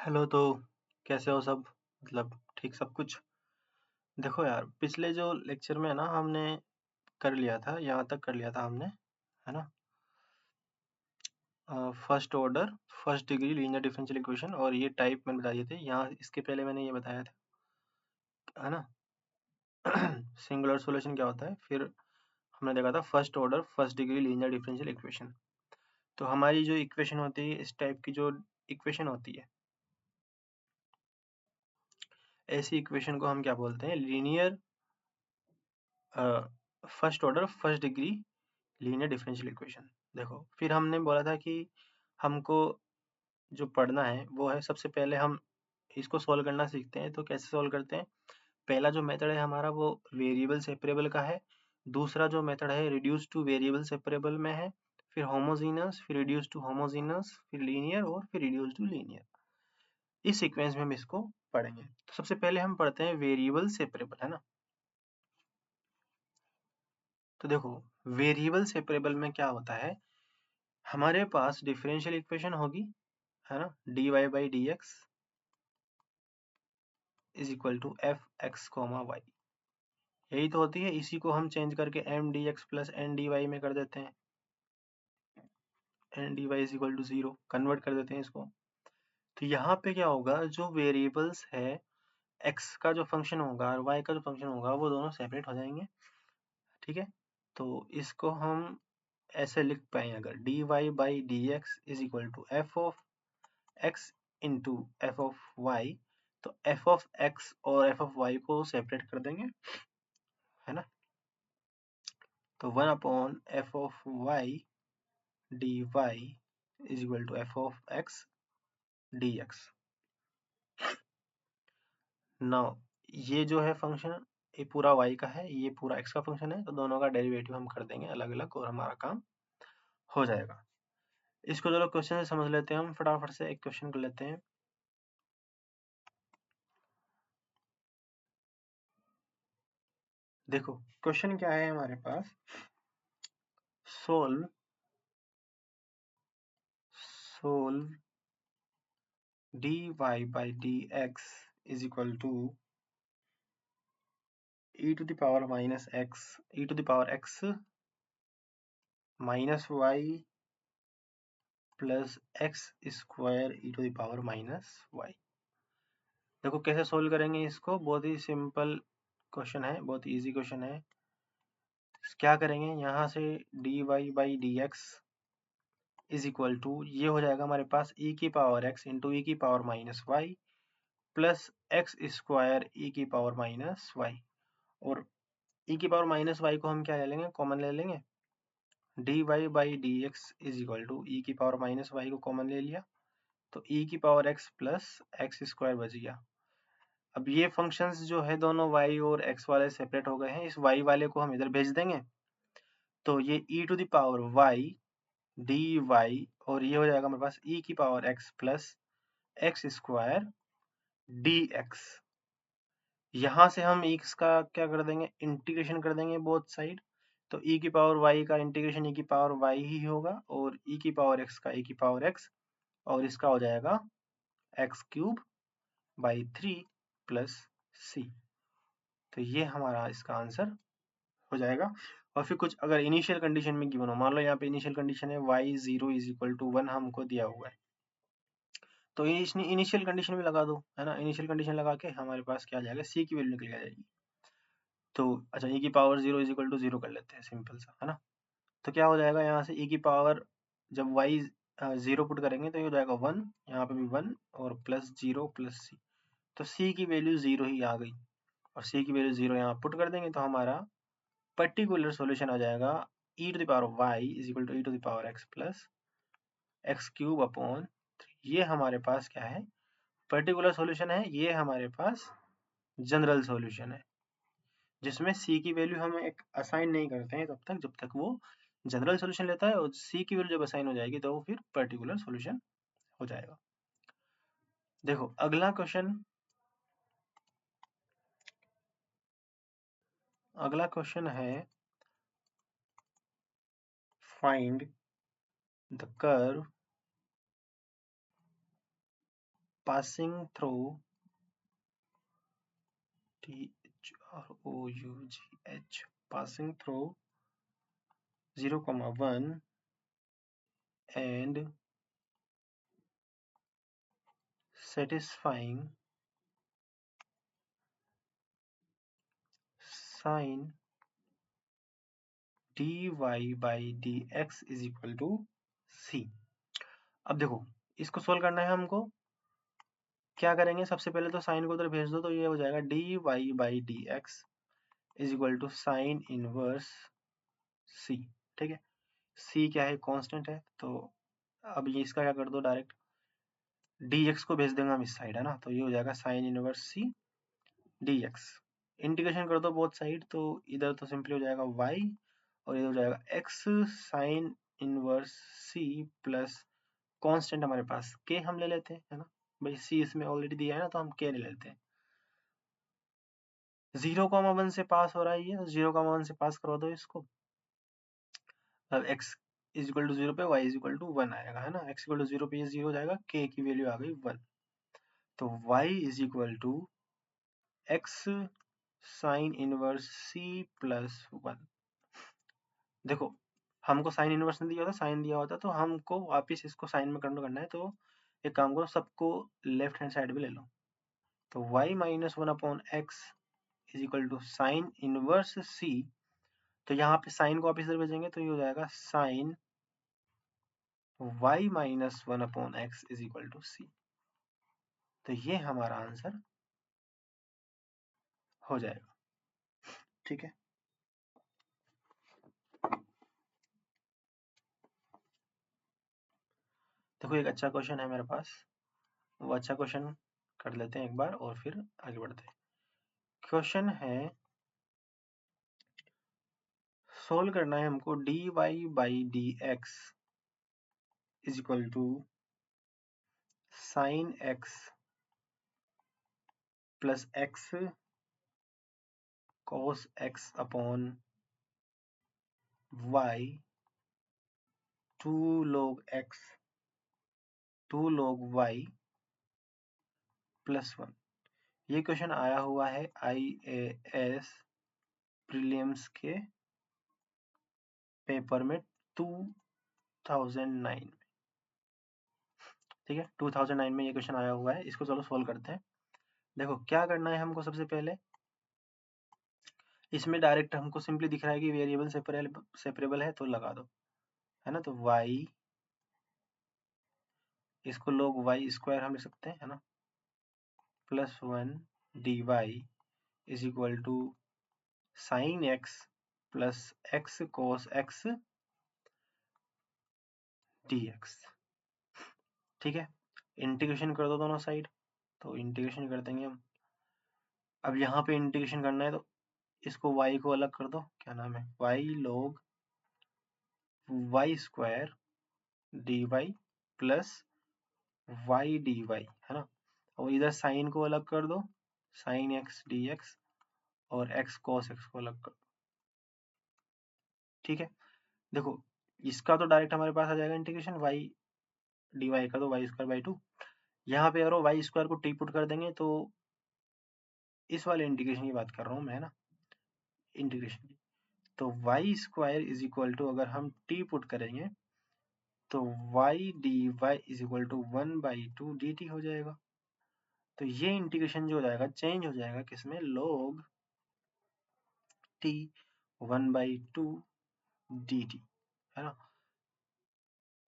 Hello. तो कैसे हो सब? मतलब ठीक सब कुछ? देखो यार, पिछले जो लेक्चर में है ना, हमने कर लिया था, यहाँ तक कर लिया था हमने, है ना। First order first degree linear differential equation, और ये टाइप मैंने बता दिए थे यहाँ। इसके पहले मैंने ये बताया था, है ना। सिंगुलर सॉल्यूशन क्या होता है, फिर हमने देखा था first order first degree linear differential equation. तो हमारी जो इक्वेशन होती है, इस टाइप की जो इक्वेशन होती है, ऐसी इक्वेशन को हम क्या बोलते हैं? Linear first order first degree linear differential equation. देखो, फिर हमने बोला था कि हमको जो पढ़ना है वो है, सबसे पहले हम इसको सॉल्व करना सीखते हैं। तो कैसे सॉल्व करते हैं? पहला जो मेथड है हमारा वो वेरिएबल सेपरेबल का है। दूसरा जो मेथड है रिड्यूस टू वेरिएबल सेपरेबल में है। फिर होमोजीनस, फिर रिड्यूस टू होमोजीनस, फिर लीनियर, और फिर रिड्यूस टू लीनियर। इस सीक्वेंस में हम इसको पढ़ेंगे। तो सबसे पहले हम पढ़ते हैं वेरिएबल सेपरेबल, है ना। तो देखो, वेरिएबल सेपरेबल में क्या होता है, हमारे पास डिफरेंशियल इक्वेशन होगी, है ना। dy by D x is equal to F X comma Y, यही तो होती है। इसी को हम चेंज करके M D x plus N D Y में कर देते हैं। N D Y is equal to 0 convert कर देते हैं इसको। तो यहाँ पे क्या होगा, जो वेरिएबल्स है, एक्स का जो फंक्शन होगा और वाई का जो फंक्शन होगा, वो दोनों सेपरेट हो जाएंगे। ठीक है। तो इसको हम ऐसे लिख पाएंगे, अगर D Y by D x is equal to F of X into F of Y. तो एफ ऑफ एक्स और एफ ऑफ वाई को सेपरेट कर देंगे, है ना। तो 1 upon F of Y D Y is equal to F of X D X. Now ये जो है फंक्शन, ये पूरा y का है, ये पूरा x का फंक्शन है। तो दोनों का डेरिवेटिव हम कर देंगे अलग अलग, और हमारा काम हो जाएगा। इसको चलो क्वेश्चन से समझ लेते हैं हम। फटाफट से एक क्वेश्चन कर लेते हैं। देखो, क्वेश्चन क्या है हमारे पास, solve solve dy by dx is equal to e to the power minus x, e to the power x minus y plus x square e to the power minus y। देखो कैसे solve करेंगे इसको, बहुत ही simple question है, बहुत ही easy question है। क्या करेंगे, यहाँ से dy by D x is equal to, ये हो जाएगा हमारे पास e की पावर x इंटू ई की power minus Y plus X square E की पावर माइनस वाई। और ई की पावर माइनस वाई को हम क्या ले लेंगे, कॉमन ले लेंगे। dy by D x is equal to E की पावर माइनस वाई को कॉमन ले लिया, तो ई की power x plus X square बच गया। अब ये फंक्शंस जो है दोनों y और x वाले सेपरेट हो गए हैं, इस y वाले को हम इधर भेज देंगे। तो ये e to the power y dy, और ये हो जाएगा हमारे पास e की power x plus X square dx। यहाँ से हम x का क्या कर देंगे, इंटीग्रेशन कर देंगे बोथ साइड। तो e की पावर y का इंटीग्रेशन e की पावर y ही होगा, और e की पावर x का e की पावर x, और इसका हो जाएगा x cube by 3 plus c। तो ये हमारा इसका आंसर हो जाएगा। और फिर कुछ अगर इनिशियल कंडीशन में गिवन हो, मान लो यहाँ पे इनिशियल कंडीशन है y 0 इज इक्वल टू 1 हमको दिया हुआ है, तो इनिशियल कंडीशन भी लगा दो, है ना। इनिशियल कंडीशन लगा के हमारे पास क्या आ जाएगा, c की वैल्यू निकल के आ जाएगी। तो अच्छा, e की पावर 0 इज इक्वल टू 0 कर लेते हैं, सिंपल सा, है ना। तो क्या हो जाएगा, यहाँ से e की पावर जब y 0 पुट करेंगे तो ये हो जाएगा 1, यहाँ पे भी 1, और प्लस 0 प्लस c। तो c की वैल्यू 0 ही आ गई, और c की वैल्यू 0 यहाँ पुट कर देंगे, तो हमारा पर्टिकुलर सॉल्यूशन आ जाएगा e to the power y is equal to e to the power x plus X cube upon 3। ये हमारे पास क्या है, पर्टिकुलर सॉल्यूशन है। ये हमारे पास जनरल सॉल्यूशन है, जिसमें c की वैल्यू हम एक असाइन नहीं करते हैं तब तक जब तक वो जनरल सॉल्यूशन लेता है, और c की वैल्यू जब असाइन हो जाएगी तो वो फिर पर्टिकुलर सॉल्यूशन हो जाएगा। देखो अगला क्वेश्चन, अगला क्वेश्चन है find the curve passing through THROUGH passing through 0,1 and satisfying sin dy by dx is equal to c। अब देखो इसको सोल्व करना है हमको, क्या करेंगे सबसे पहले तो साइन को उधर भेज दो, तो ये हो जाएगा dy by dx is equal to sine inverse c। ठीक है, c क्या है, कांस्टेंट है, तो अब ये इसका क्या कर दो, डायरेक्ट dx को भेज देंगे हम इस साइड, है ना, तो ये हो जाएगा sign inverse c dx। Integration कर दो बोथ साइड, तो इधर तो सिंपली हो जाएगा y और इधर हो जाएगा x sine inverse c plus constant हमारे पास k हम ले लेते हैं, है ना, भाई c इसमें ऑलरेडी दिया है ना, तो हम k ले लेते हैं। 0,1 से पास हो रहा है ये, 0,1 से पास करवा दो इसको, अब x इज इक्वल टू 0 पे y इज इक्वल टू 1 आएगा, है ना, x इक्वल टू 0 पे ये 0 हो जाएगा, k की वैल्यू आ गई 1, तो y is equal to x sine inverse c plus 1। देखो हमको साइन इनवर्स नहीं दिया होता, साइन दिया होता तो हमको वापस इसको साइन में कन्वर्ट करना है, तो एक काम करो, सबको लेफ्ट हैंड साइड में ले लो, तो y minus 1 upon X is equal to sine inverse c, तो यहाँ पे साइन को वापस इधर भेजेंगे, तो ये हो जाएगा sine y minus 1 upon X is equal to c। तो ये हमारा आंसर हो जाएगा। ठीक है, देखो एक अच्छा क्वेश्चन है मेरे पास, वो अच्छा क्वेश्चन कर लेते हैं एक बार और फिर आगे बढ़ते हैं। क्वेश्चन है, सोल्व करना है हमको dy by dx is equal to sine x plus x cos x upon y 2 log x 2 log y plus 1। ये क्वेश्चन आया हुआ है IAS प्रीलिम्स के पेपर में 2009 में। ठीक है, 2009 में ये क्वेश्चन आया हुआ है, इसको चलो सोल्व करते हैं। देखो क्या करना है हमको, सबसे पहले इसमें डायरेक्ट हमको सिंपली दिख रहा है कि वेरिएबल सेपरेबल है, तो लगा दो, है ना, तो y इसको लोग y स्क्वायर हम लिख सकते हैं, है ना, plus 1 dy is equal to sine x plus x cos x dx। ठीक है, इंटीग्रेशन कर दो दोनों साइड, तो इंटीग्रेशन कर देंगे हम। अब यहाँ पे इंटीग्रेशन करना है, तो इसको y को अलग कर दो, क्या नाम है, y log y square dy plus y dy, है ना, और इधर साइन को अलग कर दो, साइन x dx और x cos x को अलग कर दो। ठीक है, देखो इसका तो डायरेक्ट हमारे पास आ जाएगा इंटीग्रेशन, y dy का तो y स्क्वायर बाई 2, यहाँ पे अगर y स्क्वायर को टी पुट कर देंगे, तो इस वाले इंटीग्रेशन की बात कर रहा हूँ मैं, है ना, इंटीग्रेशन की, तो y square is equal to, अगर हम टी पुट करेंगे तो y dy is equal to 1/2 dt हो जाएगा। तो ये इंटीग्रेशन जो हो जाएगा चेंज हो जाएगा किसमें, log t 1/2 dt, है ना,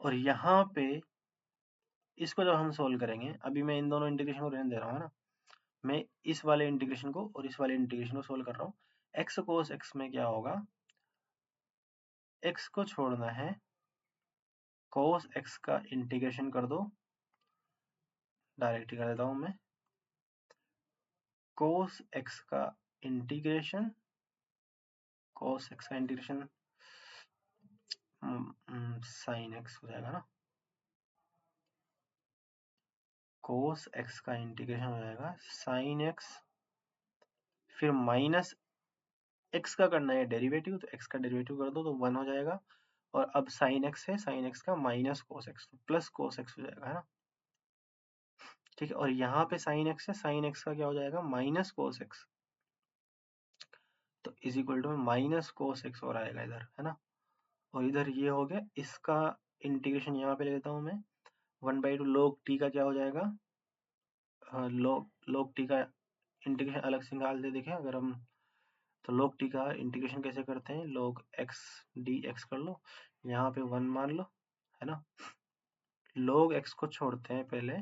और यहाँ पे इसको जब हम सोल्व करेंगे, अभी मैं इन दोनों इंटीग्रेशन को रहने दे रहा हूँ, है ना, मैं इस वाले इंटीग्रेशन को और इस वाले इंटीग्रेशन को सोल्व कर रहा हूँ। x cos x में क्या होगा, x को छोड़ना है, cos x का इंटीग्रेशन कर दो, डायरेक्ट कर देता हूँ मैं, cos x का इंटीग्रेशन, cos x का इंटीग्रेशन sin x हो जाएगा ना, cos x का इंटीग्रेशन हो जाएगा sin x, फिर माइनस x का करना है डेरिवेटिव, तो x का डेरिवेटिव कर दो तो 1 हो जाएगा, और अब sin x है, sin x का माइनस cos x, तो प्लस cos x हो जाएगा, है ना। ठीक है, और यहाँ पे साइन एक्स है, साइन एक्स का क्या हो जाएगा माइनस कोस एक्स, तो is equal to minus cos X और आएगा इधर, है ना। और इधर ये हो गया, इसका इंटीग्रेशन यहाँ पे ले लेता हूँ मैं, 1/2 log t का क्या हो जाएगा, log t का इंटीग्रेशन अलग से निकाल दे, देखें अगर हम, तो log t का इंटीग्रेशन कैसे करते हैं, log x dx कर लो, यहाँ पे 1 मान लो, है ना। log x को छोड़ते हैं पहले,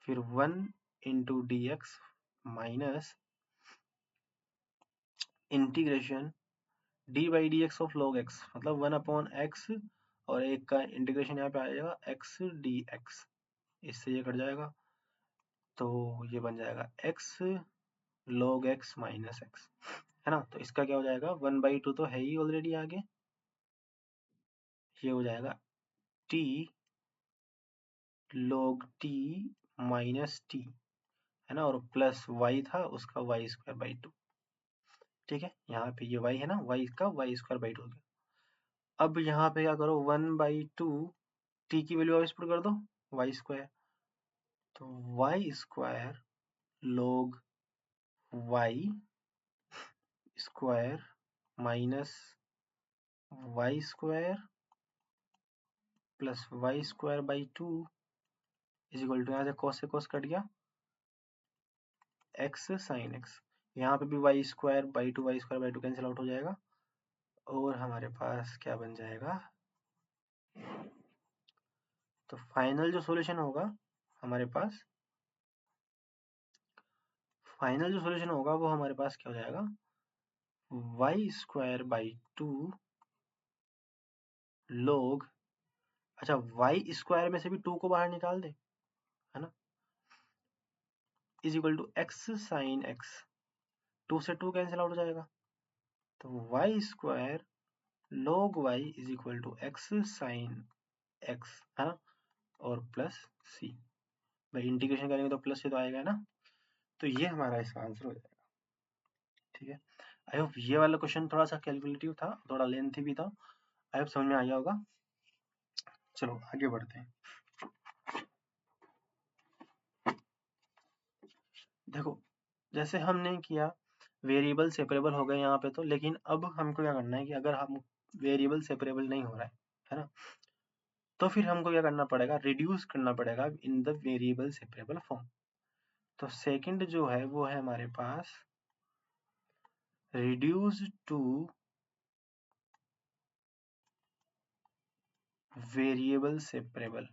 फिर 1 into D X minus integration D by D x of log x, मतलब 1/x, और एक का इंटीग्रेशन यहाँ पे आ जाएगा x dx, इससे ये कट जाएगा, तो ये बन जाएगा x log x minus x, है ना। तो इसका क्या हो जाएगा, 1/2 तो है ही ऑलरेडी आगे, ये हो जाएगा t log t minus t, है ना, और प्लस y था उसका y²/2, ठीक है। यहाँ पे ये y है ना, y का y²/2 हो गया। अब यहाँ पे क्या करो, 1/2 t की वैल्यू वापस पुट कर दो, y², तो y² log y² minus y² plus y²/2 is equal to, यहाँ से cos से cos कट गया, x sin x, यहाँ पे भी y²/2 कैंसिल आउट हो जाएगा, और हमारे पास क्या बन जाएगा, तो फाइनल जो सॉल्यूशन होगा हमारे पास, फाइनल जो सॉल्यूशन होगा वो हमारे पास क्या हो जाएगा, y²/2 log, अच्छा y² में से भी 2 को बाहर निकाल दे, है ना, is equal to x sin x, 2 से 2 कैंसिल आउट हो जाएगा, तो y² log y is equal to x sin x, है ना, और प्लस c, भाई इंटीग्रेशन करेंगे तो प्लस से तो आएगा ना, तो ये हमारा इसका आंसर हो जाएगा, ठीक है। आई होप ये वाला क्वेश्चन थोड़ा सा कैलकुलेटिव था, थोड़ा लेंथी भी था, आई होप समझ में आ गया होगा। चलो आगे बढ़ते हैं। देखो जैसे हमने किया, वेरिएबल सेपरेबल हो गए यहाँ पे तो, लेकिन अब हमको क्या करना है कि अगर हम वेरिएबल सेपरेबल नहीं हो रहा है ना, तो फिर हमको क्या करना पड़ेगा, रिड्यूस करना पड़ेगा in the variable separable form. तो सेकंड जो है वो है हमारे पास reduce to variable separable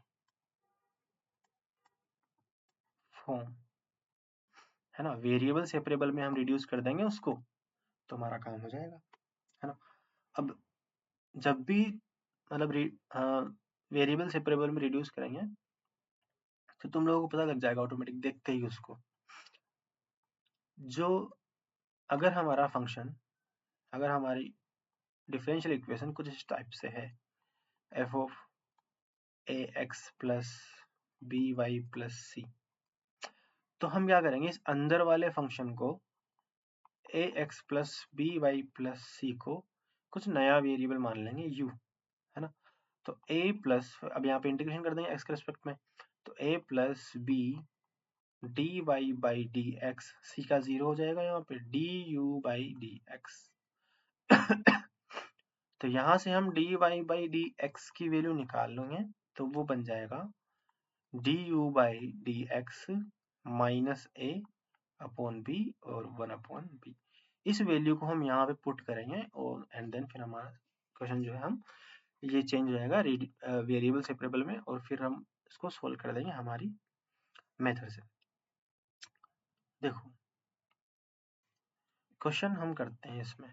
form, है ना, वेरिएबल सेपरेबल में हम रिड्यूस कर देंगे उसको, तो हमारा काम हो जाएगा, है ना। अब जब भी मतलब वेरिएबल सेपरेबल में रिड्यूस करेंगे तो तुम लोगों को पता लग जाएगा ऑटोमेटिक देखते ही उसको, जो अगर हमारा फंक्शन, अगर हमारी डिफरेंशियल इक्वेशन कुछ इस टाइप से है, F of A x plus B Y plus C, तो हम क्या करेंगे, इस अंदर वाले फंक्शन को A x plus B Y plus C को कुछ नया वेरिएबल मान लेंगे u, है ना। तो a प्लस, अब यहाँ पे इंटीग्रेशन कर देंगे x के रिस्पेक्ट में, तो a plus B D Y by D X, C का 0 हो जाएगा यहाँ पे, D U by D X. तो यहाँ से हम D Y by D x की वैल्यू निकाल लेंगे, तो वो बन जाएगा D U by D X minus A upon B और 1/b। इस वैल्यू को हम यहाँ पे पुट करेंगे, और एंड देन फिर हमारा क्वेश्चन जो है हम ये चेंज हो जाएगा वेरिएबल सेपरेबल में, और फिर हम इसको सोल्व कर देंगे हमारी मेथड से। देखो क्वेश्चन हम करते हैं इसमें,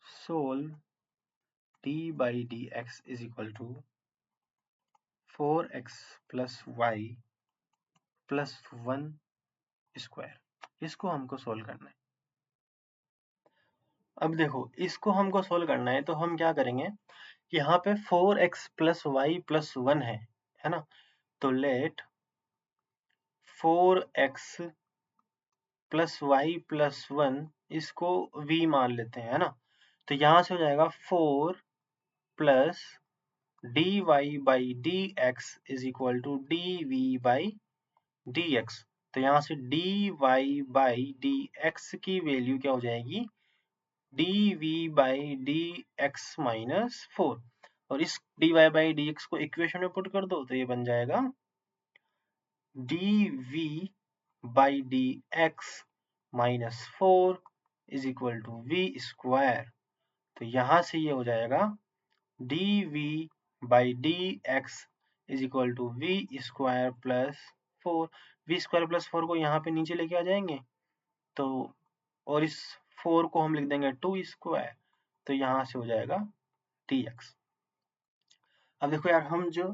solve d by D x is equal to 4x plus Y plus 1 square, इसको हमको सोल्व करना है। अब देखो इसको हमको सोल्व करना है, तो हम क्या करेंगे, यहाँ पे 4x प्लस वाई प्लस 1 है ना, तो late 4x plus Y plus 1 इसको v मान लेते हैं, है ना। तो यहाँ से हो जाएगा 4 plus D Y by D x is equal to D V by D X. तो यहाँ से D Y by D x की वैल्यू क्या हो जाएगी, D V by D X minus 4, और इस D Y by D X को इक्वेशन में पुट कर दो तो ये बन जाएगा D V by D X minus 4 is equal to V square. तो यहाँ से ये हो जाएगा D V by D x is equal to V square plus 4। V square plus 4 को यहाँ पे नीचे लेके आ जाएंगे तो, और इस 4 को हम लिख देंगे 2 स्क्वायर, तो यहाँ से हो जाएगा dx। अब देखो यार, हम जो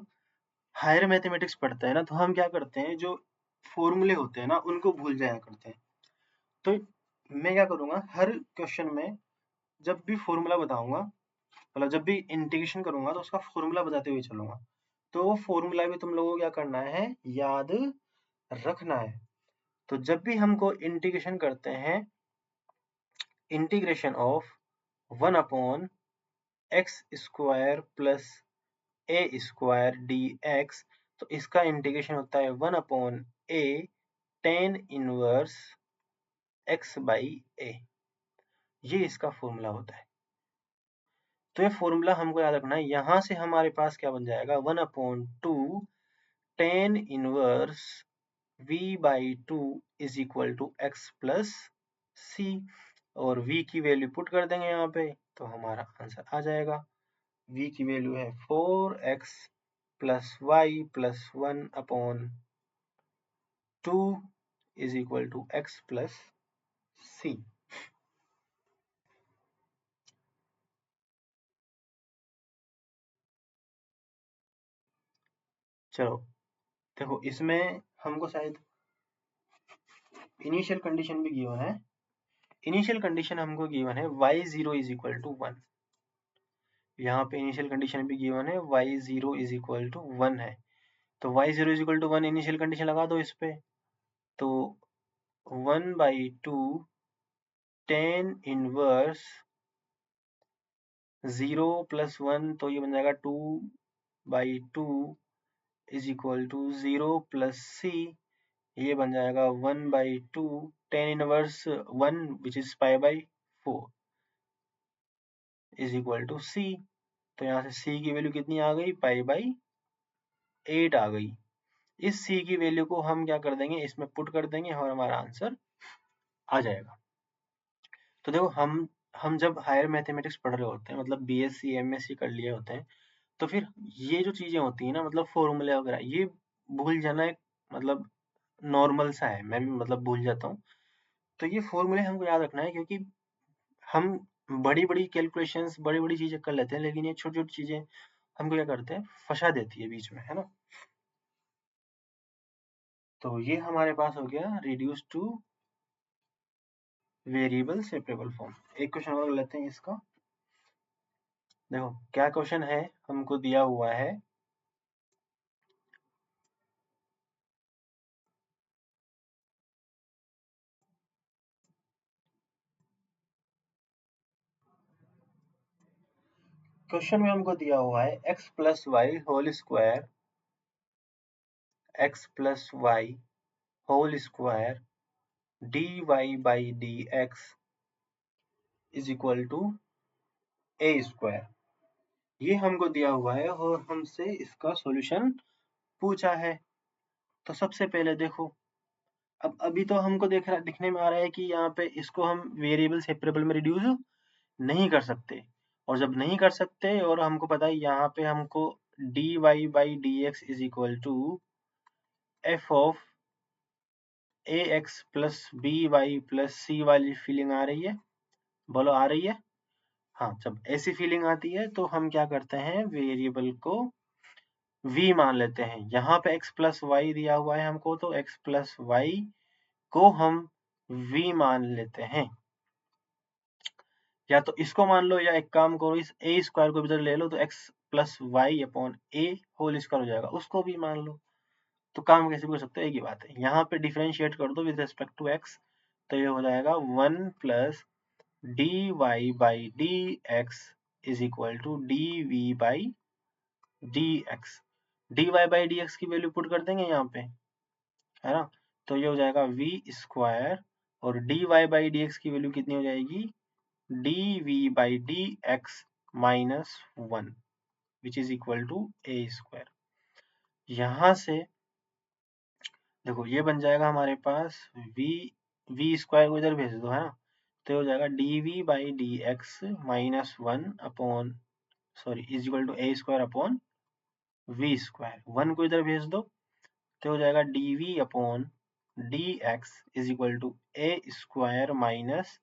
हायर मैथमेटिक्स पढ़ते हैं ना, तो हम क्या करते हैं, जो फॉर्मूले होते हैं ना उनको भूल जाया करते हैं। तो मैं क्या करूंगा, हर क्वेश्चन में जब भी फॉर्मूला बताऊंगा, मतलब जब भी इंटीग्रेशन करूंगा तो उसका फॉर्मूला बताते हुए चलूंगा। तो वो फॉर्मूला भी तुम लोगों को क्या करना है, याद रखना है। तो जब भी हमको इंटीग्रेशन करते हैं, integration of 1 upon X square plus A square D X, तो इसका इंटीग्रेशन होता है 1 upon A tan inverse X by A, ये इसका फॉर्मूला होता है। तो ये फॉर्मूला हमको याद रखना है। यहाँ से हमारे पास क्या बन जाएगा, 1 upon 2 tan inverse v by 2 is equal to x plus C, और v की वैल्यू पुट कर देंगे यहाँ पे तो हमारा आंसर आ जाएगा। v की वैल्यू है 4x plus Y plus 1 upon 2 is equal to x plus C. चलो देखो, इसमें हमको शायद इनिशियल कंडीशन भी गिवन है। इनिशियल कंडीशन हमको गिवन है y0 इज इक्वल टू 1। यहाँ पे इनिशियल कंडीशन भी गिवन है y0 इज इक्वल टू 1 है। तो y0 is equal to 1 initial condition लगा दो इस पे, तो 1 बाई 2 टेन इनवर्स 0 प्लस 1, तो ये बन जाएगा 2 by 2 is equal to 0 plus C, ये बन जाएगा 1 by 2 tan inverse 1 which is pi by 4 is equal to C. तो यहाँ से सी की वैल्यू कितनी आ गई, पाई बाई 8 आ गई। इस सी की वैल्यू को हम क्या कर देंगे, इसमें पुट कर देंगे और हमारा आंसर आ जाएगा। तो देखो, हम जब हायर मैथमेटिक्स पढ़ रहे होते हैं, मतलब बीएससी एमएससी कर लिए होते हैं, तो फिर ये जो चीजें होती है ना, मतलब फॉर्मूले वगैरह, ये भूल जाना एक मतलब नॉर्मल सा है। मैं भी मतलब भूल जाता हूँ। तो ये फॉर्मूले हमको याद रखना है, क्योंकि हम बड़ी बड़ी कैलकुलेशंस, बड़ी बड़ी चीजें कर लेते हैं, लेकिन ये छोटी छोटी चीजें हमको क्या करते हैं, फंसा देती है बीच में, है ना। तो ये हमारे पास हो गया reduce to variable separable form. एक क्वेश्चन और लेते हैं इसका। देखो क्या क्वेश्चन है, हमको दिया हुआ है क्वेश्चन में हमको दिया हुआ है x plus Y whole square, x plus Y whole square D Y by D x is equal to A square. ये हमको दिया हुआ है और हमसे इसका सॉल्यूशन पूछा है। तो सबसे पहले देखो, अब अभी तो हमको दिखने में आ रहा है कि यहाँ पे इसको हम वेरिएबल सेपरेबल में रिड्यूस नहीं कर सकते, और जब नहीं कर सकते और हमको पता है यहाँ पे हमको D Y by D x is equal to F of A x plus B Y plus C वाली फीलिंग आ रही है, बोलो आ रही है। हाँ, जब ऐसी फीलिंग आती है तो हम क्या करते हैं, वेरिएबल को v मान लेते हैं। यहाँ पे x प्लस वाई दिया हुआ है हमको, तो x प्लस वाई को हम v मान लेते हैं। या तो इसको मान लो, या एक काम करो, इस a स्क्वायर को इधर ले लो, तो x plus Y upon a whole square हो जाएगा, उसको भी मान लो। तो काम कैसे कर सकते हो, एक ही बात है। यहाँ पे डिफरेंशिएट कर दो विद रिस्पेक्ट टू x, तो ये हो जाएगा 1 plus D Y by D x is equal to D V by dx, dy/dx की वैल्यू पुट कर देंगे यहाँ पे, है ना। तो ये हो जाएगा v² और dy/dx की वैल्यू कितनी हो जाएगी, dv/dx -1 which is equal to a²। यहाँ से देखो ये बन जाएगा हमारे पास v² को इधर भेज दो, है ना। तो हो जाएगा dv/dx -1 upon is equal to a² upon v²। 1 को इधर भेज दो तो हो जाएगा dv/dx is equal to a² minus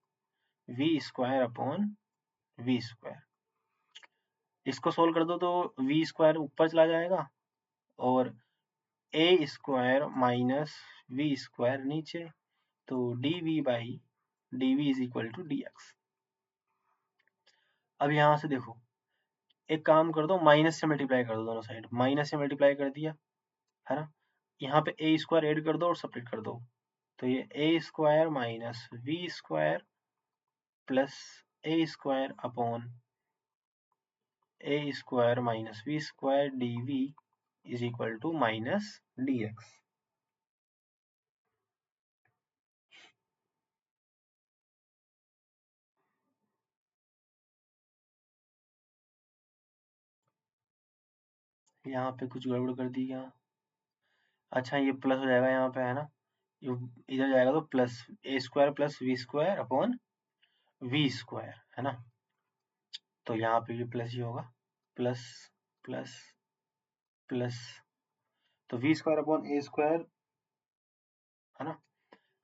v² upon v²। इसको सोल्व कर दो तो v² ऊपर चला जाएगा और a² माइनस v² नीचे, तो dv/dv is equal to dx। अब यहाँ से देखो एक काम कर दो, माइनस से मल्टीप्लाई कर दो दोनों साइड, माइनस से मल्टीप्लाई कर दिया, है ना। यहाँ पे a² ऐड कर दो और सेपरेट कर दो, तो ये a² minus v² plus a² upon a² minus v² dv is equal to minus dx। यहाँ पे कुछ गड़बड़ कर दी क्या, अच्छा ये प्लस हो जाएगा यहाँ पे, है ना। इधर जाएगा तो plus a² plus v² upon v², है ना। तो यहाँ पे भी प्लस ही होगा, प्लस प्लस प्लस, तो v² अपॉन a², है ना।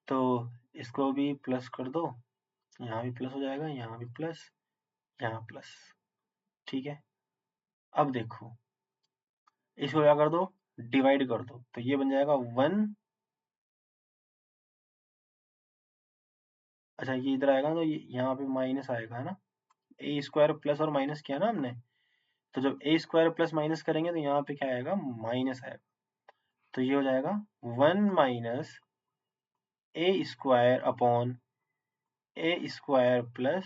तो इसको भी प्लस कर दो, यहाँ भी प्लस हो जाएगा, यहाँ भी प्लस, यहाँ प्लस, ठीक है। अब देखो इसको क्या कर दो, डिवाइड कर दो, तो ये बन जाएगा 1, अच्छा ये इधर आएगा तो यहाँ पे माइनस आएगा, है ना। a² प्लस और माइनस किया ना हमने, तो जब a² प्लस माइनस करेंगे तो यहाँ पे क्या आएगा, माइनस आएगा। तो ये हो जाएगा 1 minus a² upon a² plus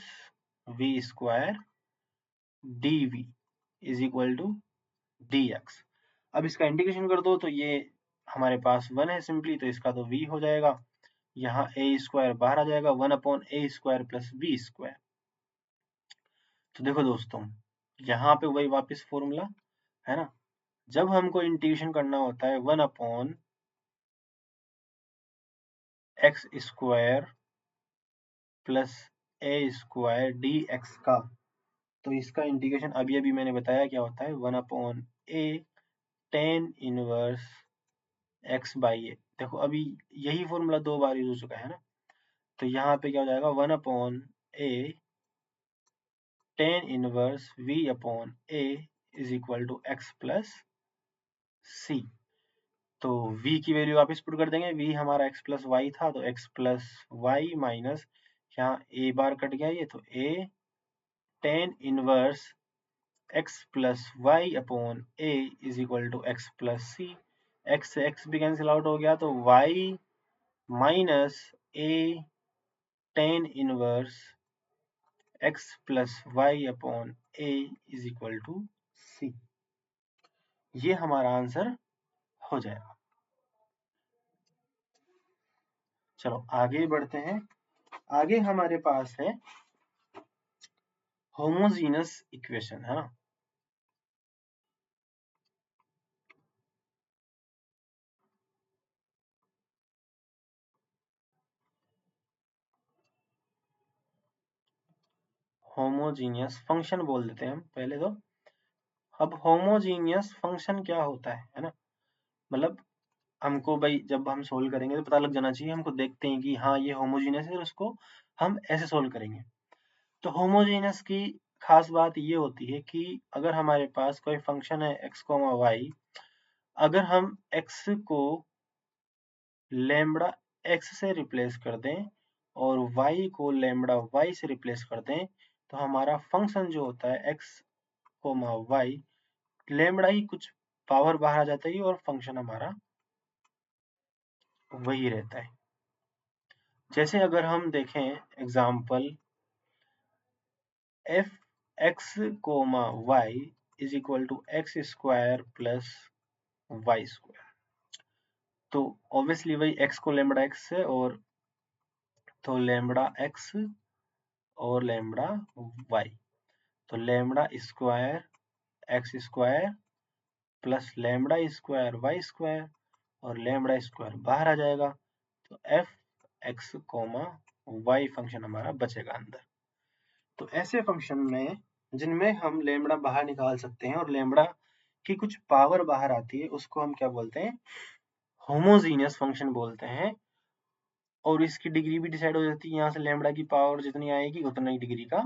v² dv is equal to dx। अब इसका इंटीग्रेशन कर दो तो ये हमारे पास 1 है सिंपली, तो इसका तो v हो जाएगा, यहाँ a² बाहर आ जाएगा, 1 अपॉन a² प्लस v²। तो देखो दोस्तों यहाँ पे वही वापस फॉर्मूला, है ना। जब हमको इंटीग्रेशन करना होता है 1 upon x² plus a² dx का, तो इसका इंटीग्रेशन अभी अभी मैंने बताया क्या होता है, 1 upon a tan inverse x by a। देखो अभी यही फॉर्मूला 2 बार यूज हो चुका है ना, तो यहाँ पे क्या हो जाएगा, 1 upon a tan inverse v upon a is equal to x plus c। तो v की वैल्यू वापस पुट कर देंगे, v हमारा x प्लस वाई था, तो x प्लस वाई माइनस यहाँ a बार कट गया ये, तो a tan inverse x plus Y upon a is equal to x plus c। x से x भी कैंसिल आउट हो गया, तो y minus a tan inverse x plus Y upon a is equal to c। ये हमारा answer हो जाएगा। चलो आगे बढ़ते हैं। आगे हमारे पास है होमोजीनस इक्वेशन, है ना। होमोजीनियस फंक्शन बोल देते हैं हम पहले तो। अब होमोजीनियस फंक्शन क्या होता है ना। मतलब हमको भाई जब हम सोल्व करेंगे तो पता लग जाना चाहिए हमको, देखते हैं कि हाँ ये होमोजीनियस है, उसको हम ऐसे सोल्व करेंगे। तो होमोजीनियस की खास बात ये होती है कि अगर हमारे पास कोई फंक्शन है x, y, अगर हम x को लैम्बडा x से रिप्लेस कर दें और y को लैम्बडा y से रिप्लेस कर दें, तो हमारा फंक्शन जो होता है x, y, लैम्बडा ही कुछ पावर बाहर आ जाता है और फंक्शन हमारा वही रहता है। जैसे अगर हम देखें example f(x, y) is equal to X square plus Y square. तो ऑब्वियसली वही x को लैम्बडा x से और तो लैम्बडा x और लैम्बडा y, तो lambda square X square plus lambda square Y square और लैम्बडा स्क्वायर बाहर आ जाएगा, तो F X comma Y function हमारा बचेगा अंदर। तो ऐसे फंक्शन में जिनमें हम लैम्बडा बाहर निकाल सकते हैं और लैम्बडा की कुछ पावर बाहर आती है, उसको हम क्या बोलते हैं, होमोजीनियस फंक्शन बोलते हैं। और इसकी डिग्री भी डिसाइड हो जाती है, यहाँ से लैम्बडा की पावर जितनी आएगी उतना ही डिग्री का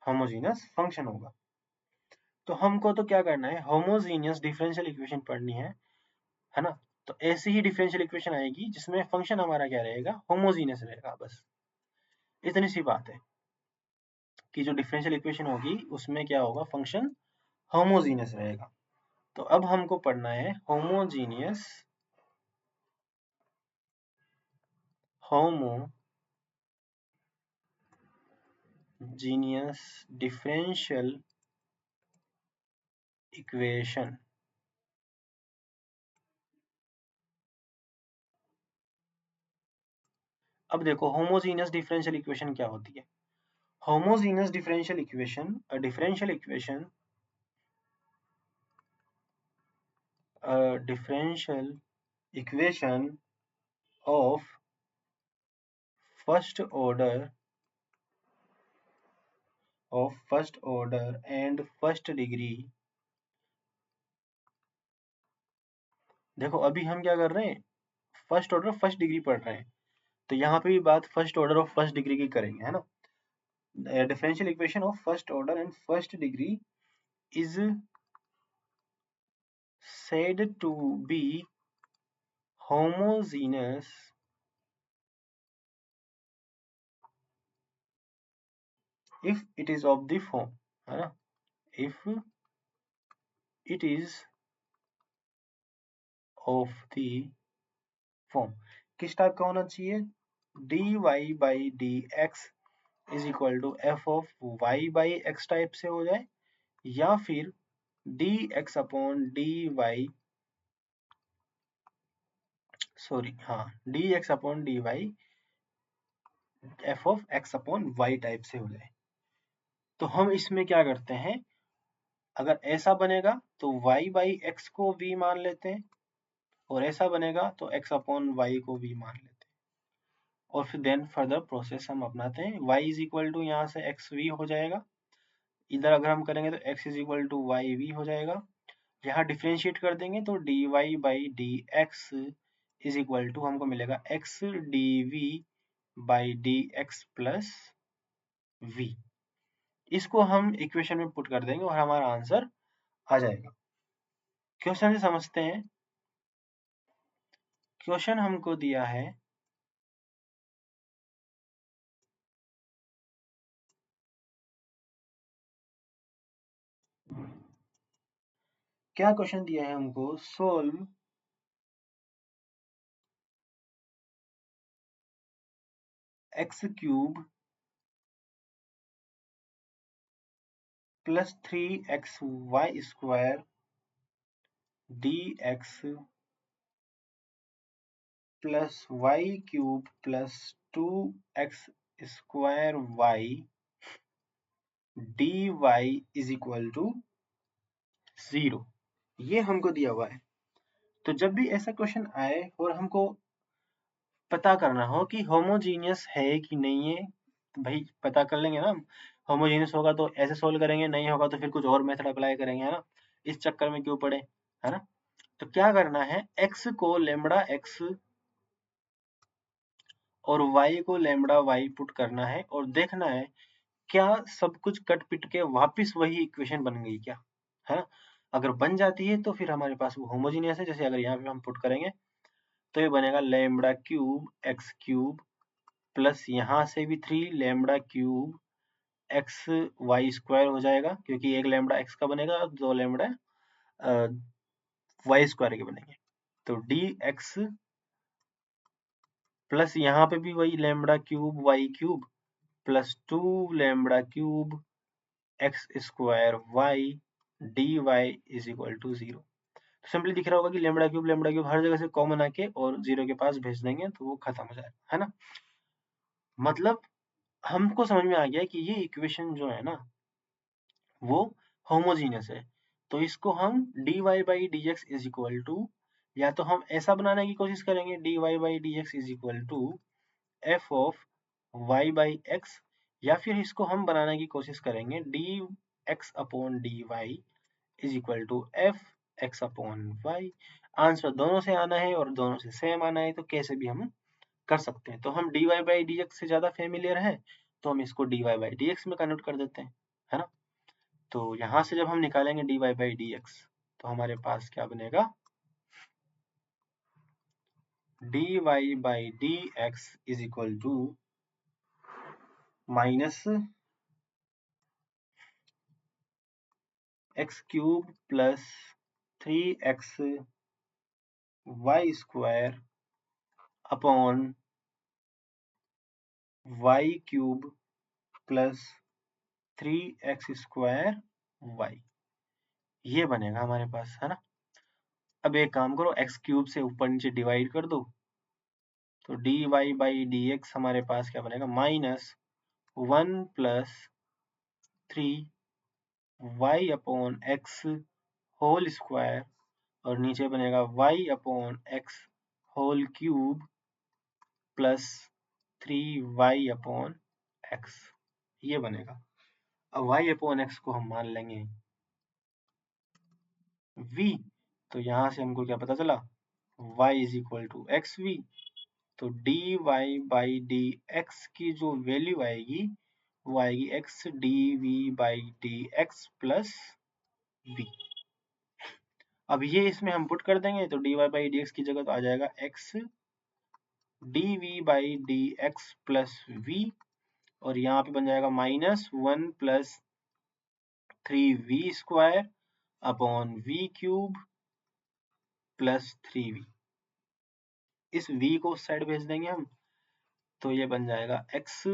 होमोजीनियस फंक्शन होगा। तो हमको तो क्या करना है, होमोजीनियस डिफरेंशियल इक्वेशन पढ़नी है ना। तो ऐसी ही डिफरेंशियल इक्वेशन आएगी जिसमें फंक्शन हमारा क्या रहेगा, होमोजीनियस रहेगा। बस इतनी सी बात है कि जो डिफरेंशियल इक्वेशन होगी उसमें क्या होगा, फंक्शन होमोजीनियस रहेगा। तो अब हमको पढ़ना है होमोजीनियस डिफरेंशियल इक्वेशन। अब देखो होमोजीनियस डिफरेंशियल इक्वेशन क्या होती है। Homogeneous differential equation, a differential equation of first order and first degree। देखो अभी हम क्या कर रहे हैं, फर्स्ट ऑर्डर फर्स्ट डिग्री पढ़ रहे हैं, तो यहाँ पे भी बात फर्स्ट ऑर्डर और फर्स्ट डिग्री की करेंगे, है ना। Differential equation of first order and first degree is said to be homogeneous if it is of the form, है ना, if it is of the form। किस टाइप का होना चाहिए, dy by D x is equal to F of Y by X type से हो जाए, या फिर D x upon D Y, sorry हाँ, D x upon D Y F of X upon Y type से हो जाए। तो हम इसमें क्या करते हैं, अगर ऐसा बनेगा तो y बाई एक्स को v मान लेते हैं, और ऐसा बनेगा तो x अपॉन वाई को v मान लेते हैं, और फिर देन फर्दर प्रोसेस हम अपनाते हैं। y इज इक्वल टू यहाँ से एक्स वी हो जाएगा, इधर अगर हम करेंगे तो x is equal to Y V हो जाएगा। यहाँ डिफ्रेंशिएट कर देंगे तो D Y by D x is equal to हमको मिलेगा x D V by D x plus V. इसको हम इक्वेशन में पुट कर देंगे और हमारा आंसर आ जाएगा। क्वेश्चन से समझते हैं। क्वेश्चन हमको दिया है क्या, क्वेश्चन दिया है हमको, solve X cube plus 3x Y square D x plus Y cube plus 2x square Y D Y is equal to 0। ये हमको दिया हुआ है। तो जब भी ऐसा क्वेश्चन आए और हमको पता करना हो कि होमोजीनियस है कि नहीं है, तो भाई पता कर लेंगे ना। होमोजीनियस होगा तो ऐसे सोल्व करेंगे, नहीं होगा तो फिर कुछ और मेथड अप्लाई करेंगे, है ना। इस चक्कर में क्यों पड़े, है ना। तो क्या करना है, x को लेमड़ा x और y को लेमड़ा y पुट करना है और देखना है क्या सब कुछ कट पिट के वापिस वही इक्वेशन बन गई क्या, है ना। अगर बन जाती है तो फिर हमारे पास वो होमोजीनियस है। जैसे अगर यहाँ पे हम पुट करेंगे तो ये बनेगा lambda cube X cube plus यहाँ से भी 3 lambda cube X Y square हो जाएगा, क्योंकि एक लेमड़ा एक्स का बनेगा और 2 लेमड़ा वाई स्क्वायर के बनेंगे। तो डी एक्स प्लस यहाँ पे भी वही lambda cube y cube plus 2 lambda cube x square Y D Y is equal to 0। तो सिंपली दिख रहा होगा कि लेमड़ा क्यूब हर जगह से कॉमन आके और 0 के पास भेज देंगे तो वो खत्म हो जाएगा, है ना। मतलब हमको समझ में आ गया कि ये इक्वेशन जो है ना वो होमोजीनियस है। तो इसको हम dy by D x is equal to, या तो हम ऐसा बनाने की कोशिश करेंगे dy by D x is equal to F of y by x, या फिर इसको हम बनाने की कोशिश करेंगे d x upon D Y is equal to F x upon y. Answer दोनों से आना है और दोनों से सेम आना है, तो कैसे भी हम कर सकते हैं। तो हम dy बाई डी एक्स से ज्यादा फेमिलियर है तो हम इसको dy बाई डी एक्स में कन्वर्ट कर देते हैं, है ना। तो यहां से जब हम निकालेंगे dy बाई डी एक्स तो हमारे पास क्या बनेगा, dy by D x is equal to minus x cube plus 3x Y square upon y cube plus 3x square y, ये बनेगा हमारे पास, है ना। अब एक काम करो, x क्यूब से ऊपर नीचे डिवाइड कर दो, तो dy बाई डी एक्स हमारे पास क्या बनेगा, minus 1 plus 3y upon x whole square, और नीचे बनेगा y upon x whole cube plus 3y upon x, ये बनेगा। अब y अपॉन एक्स को हम मान लेंगे v, तो यहां से हमको क्या पता चला, y is equal to x v. तो dy बाई डी एक्स की जो वैल्यू आएगी वो आएगी x dv by D x plus v। अब ये इसमें हम पुट कर देंगे तो dy बाई डी एक्स की जगह तो आ जाएगा x dv by D x plus v, और यहाँ पे बन जाएगा minus 1 plus 3v square upon v cube plus 3v। इस v को उस साइड भेज देंगे हम, तो ये बन जाएगा x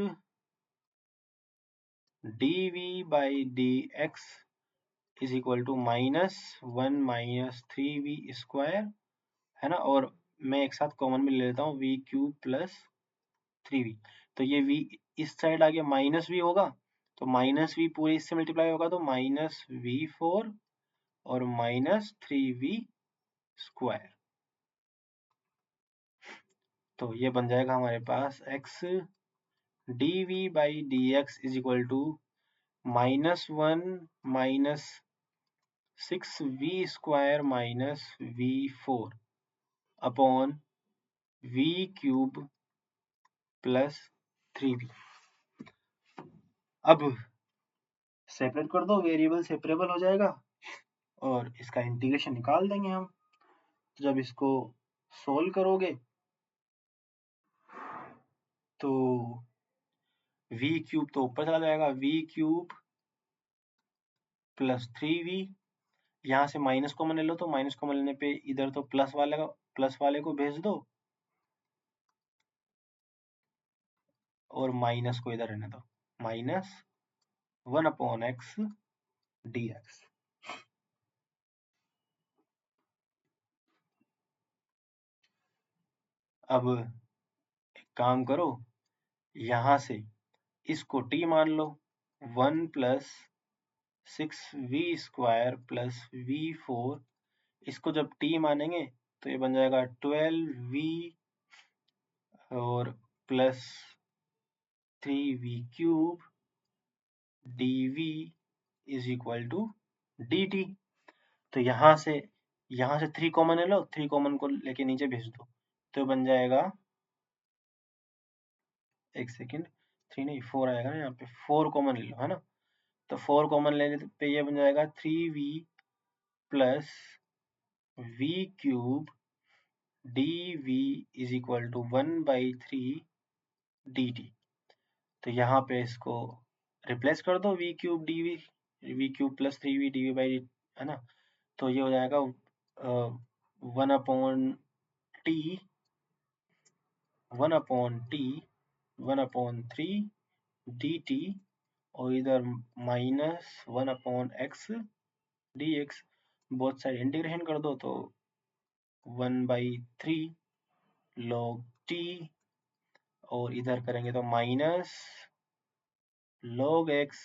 dv by D x is equal to minus 1 minus 3v square, है ना। और मैं एक साथ कॉमन में ले लेता हूँ v क्यूब प्लस 3v, तो ये v इस साइड आ गया माइनस v होगा, तो माइनस v पूरे इससे मल्टीप्लाई होगा तो माइनस v4 और माइनस 3v स्क्वायर। तो ये बन जाएगा हमारे पास x dv by D x is equal to minus 1 minus 6v square minus v4 upon v cube plus 3v। अब सेपरेट कर दो, वेरिएबल सेपरेबल हो जाएगा और इसका इंटीग्रेशन निकाल देंगे हम। तो जब इसको सोल्व करोगे तो v क्यूब तो ऊपर चला जाएगा, v क्यूब प्लस 3v, यहाँ से माइनस कॉमन ले लो, तो माइनस कॉमन लेने पे इधर तो प्लस वाले को भेज दो और माइनस को इधर रहने दो, minus 1 upon x D x. अब एक काम करो, यहाँ से इसको t मान लो, 1 plus 6v square plus v4, इसको जब t मानेंगे तो ये बन जाएगा 12v और plus 3v cube dv is equal to dt। तो यहाँ से 3 कॉमन ले लो, 3 कॉमन को लेके नीचे भेज दो, तो बन जाएगा, एक सेकेंड, 3 नहीं 4 आएगा ना, यहाँ पे 4 कॉमन ले लो, है ना। तो 4 कॉमन लेने पे ये बन जाएगा 3v plus v cube dv is equal to 1/3 dt। तो यहाँ पे इसको रिप्लेस कर दो, v cube dv, v cube plus 3v dv by, है ना। तो ये हो जाएगा 1 upon T 1 upon T 1 upon 3 dt, और इधर minus 1 upon x dx, both side integration कर दो तो 1/3 log t, और इधर करेंगे तो minus log x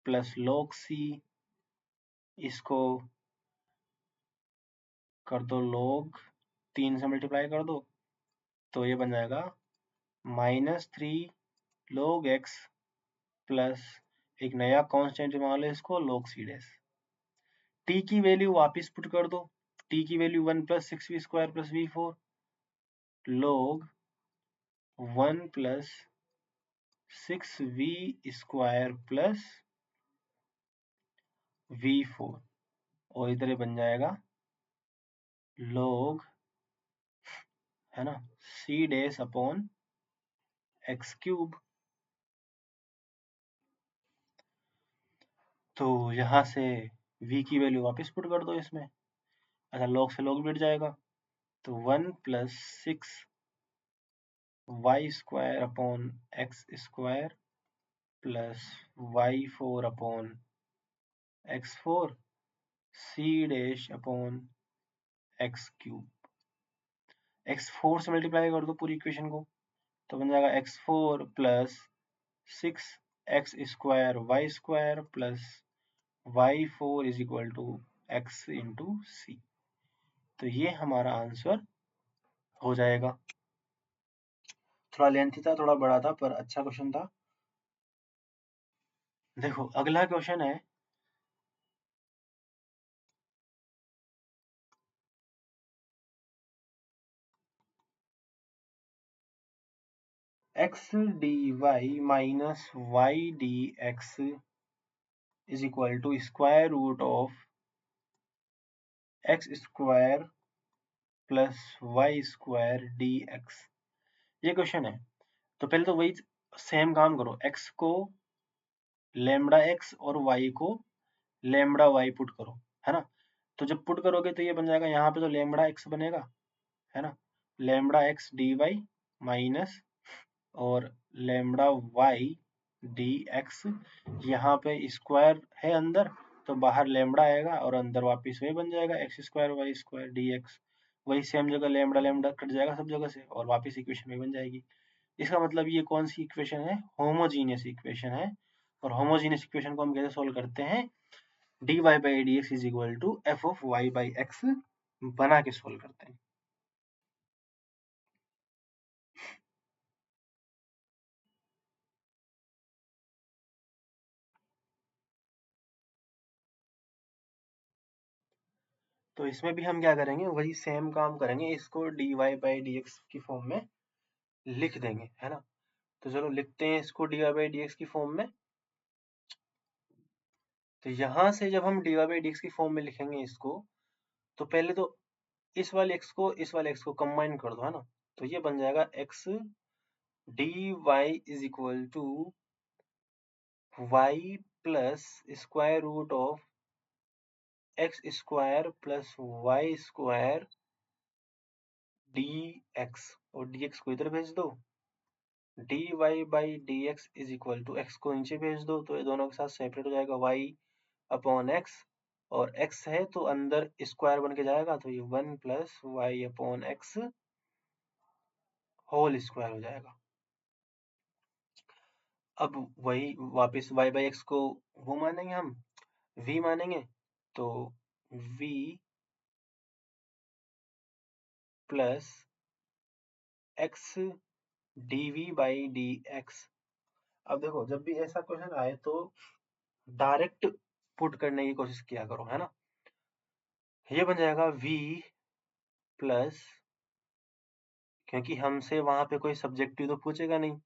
plus log c, इसको कर दो log 3 से मल्टीप्लाई कर दो तो ये बन जाएगा -3 log x प्लस एक नया कांस्टेंट मान लो इसको log c डैश। t की वैल्यू वापस पुट कर दो, t की value 1 plus 6v square plus v4 log 1 plus 6v square plus v4, और इधर ये बन जाएगा log, है ना, c dash upon x cube. तो यहाँ से v की वैल्यू वापस पुट कर दो इसमें, अच्छा log से log मिट जाएगा तो 1 plus 6y square upon x square plus y4 upon x4 c dash upon x cube. x4 से मल्टीप्लाई कर दो पूरी इक्वेशन को तो बन जाएगा x4 plus 6x square y square plus y4 is equal to x into C. तो ये हमारा आंसर हो जाएगा। थोड़ा लेंथी था, थोड़ा बड़ा था, पर अच्छा क्वेश्चन था। देखो अगला क्वेश्चन है x dy minus y dx is equal to square root of x square plus y square dx। ये क्वेश्चन है। तो पहले तो वही सेम काम करो, x को लेमडा x और y को लेमडा y पुट करो, है ना। तो जब पुट करोगे तो ये बन जाएगा, यहाँ पे तो लेमडा x बनेगा, है ना, लेमडा x dy माइनस और लेमडा y dx, यहाँ पे स्क्वायर है अंदर तो बाहर लेमडा आएगा और अंदर वापस वही बन जाएगा x square y square dx। वही सेम जगह लेमडा लेमडा कट जाएगा सब जगह से और वापस इक्वेशन में बन जाएगी। इसका मतलब ये कौन सी इक्वेशन है, होमोजीनियस इक्वेशन है। और होमोजीनियस इक्वेशन को हम कैसे सोल्व करते हैं, dy by D x is equal to F of Y by x बना के सोल्व करते हैं। तो इसमें भी हम क्या करेंगे, वही सेम काम करेंगे, इसको dy बाई डी एक्स की फॉर्म में लिख देंगे, है ना। तो चलो लिखते हैं इसको dy बाई डी एक्स की फॉर्म में। तो यहाँ से जब हम dy बाई डी एक्स की फॉर्म में लिखेंगे इसको, तो पहले तो इस वाले x को इस वाले x को कंबाइन कर दो, है ना। तो ये बन जाएगा x dy is equal to y plus square root of x square plus Y square dx, और dx को इधर भेज दो, dy by D x is equal to x को नीचे भेज दो तो ये दोनों के साथ सेपरेट हो जाएगा y अपॉन एक्स, और x है तो अंदर स्क्वायर बन के जाएगा तो ये 1 plus Y upon x whole square हो जाएगा। अब वही वापस y बाई एक्स को वो मानेंगे हम v मानेंगे, तो v plus x dv by D x. अब देखो जब भी ऐसा क्वेश्चन आए तो डायरेक्ट पुट करने की कोशिश किया करो, है ना। ये बन जाएगा v प्लस, क्योंकि हमसे वहां पे कोई सब्जेक्टिव तो पूछेगा नहीं,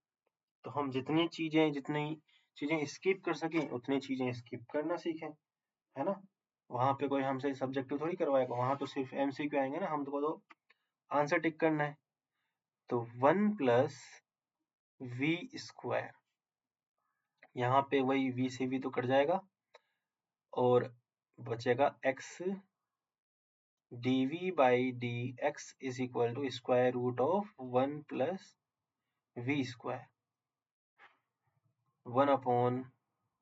तो हम जितनी चीजें स्किप कर सकें उतनी चीजें स्किप करना सीखें, है ना। वहां पे कोई हमसे सब्जेक्टिव थोड़ी करवाएगा, वहां तो सिर्फ एमसीक्यू आएंगे ना, हमको तो आंसर टिक करना है। तो 1 प्लस वी स्क्वायर, यहाँ पे वही v से v तो कट जाएगा और बचेगा x dv by D x is equal to square root of 1 plus v square, 1 upon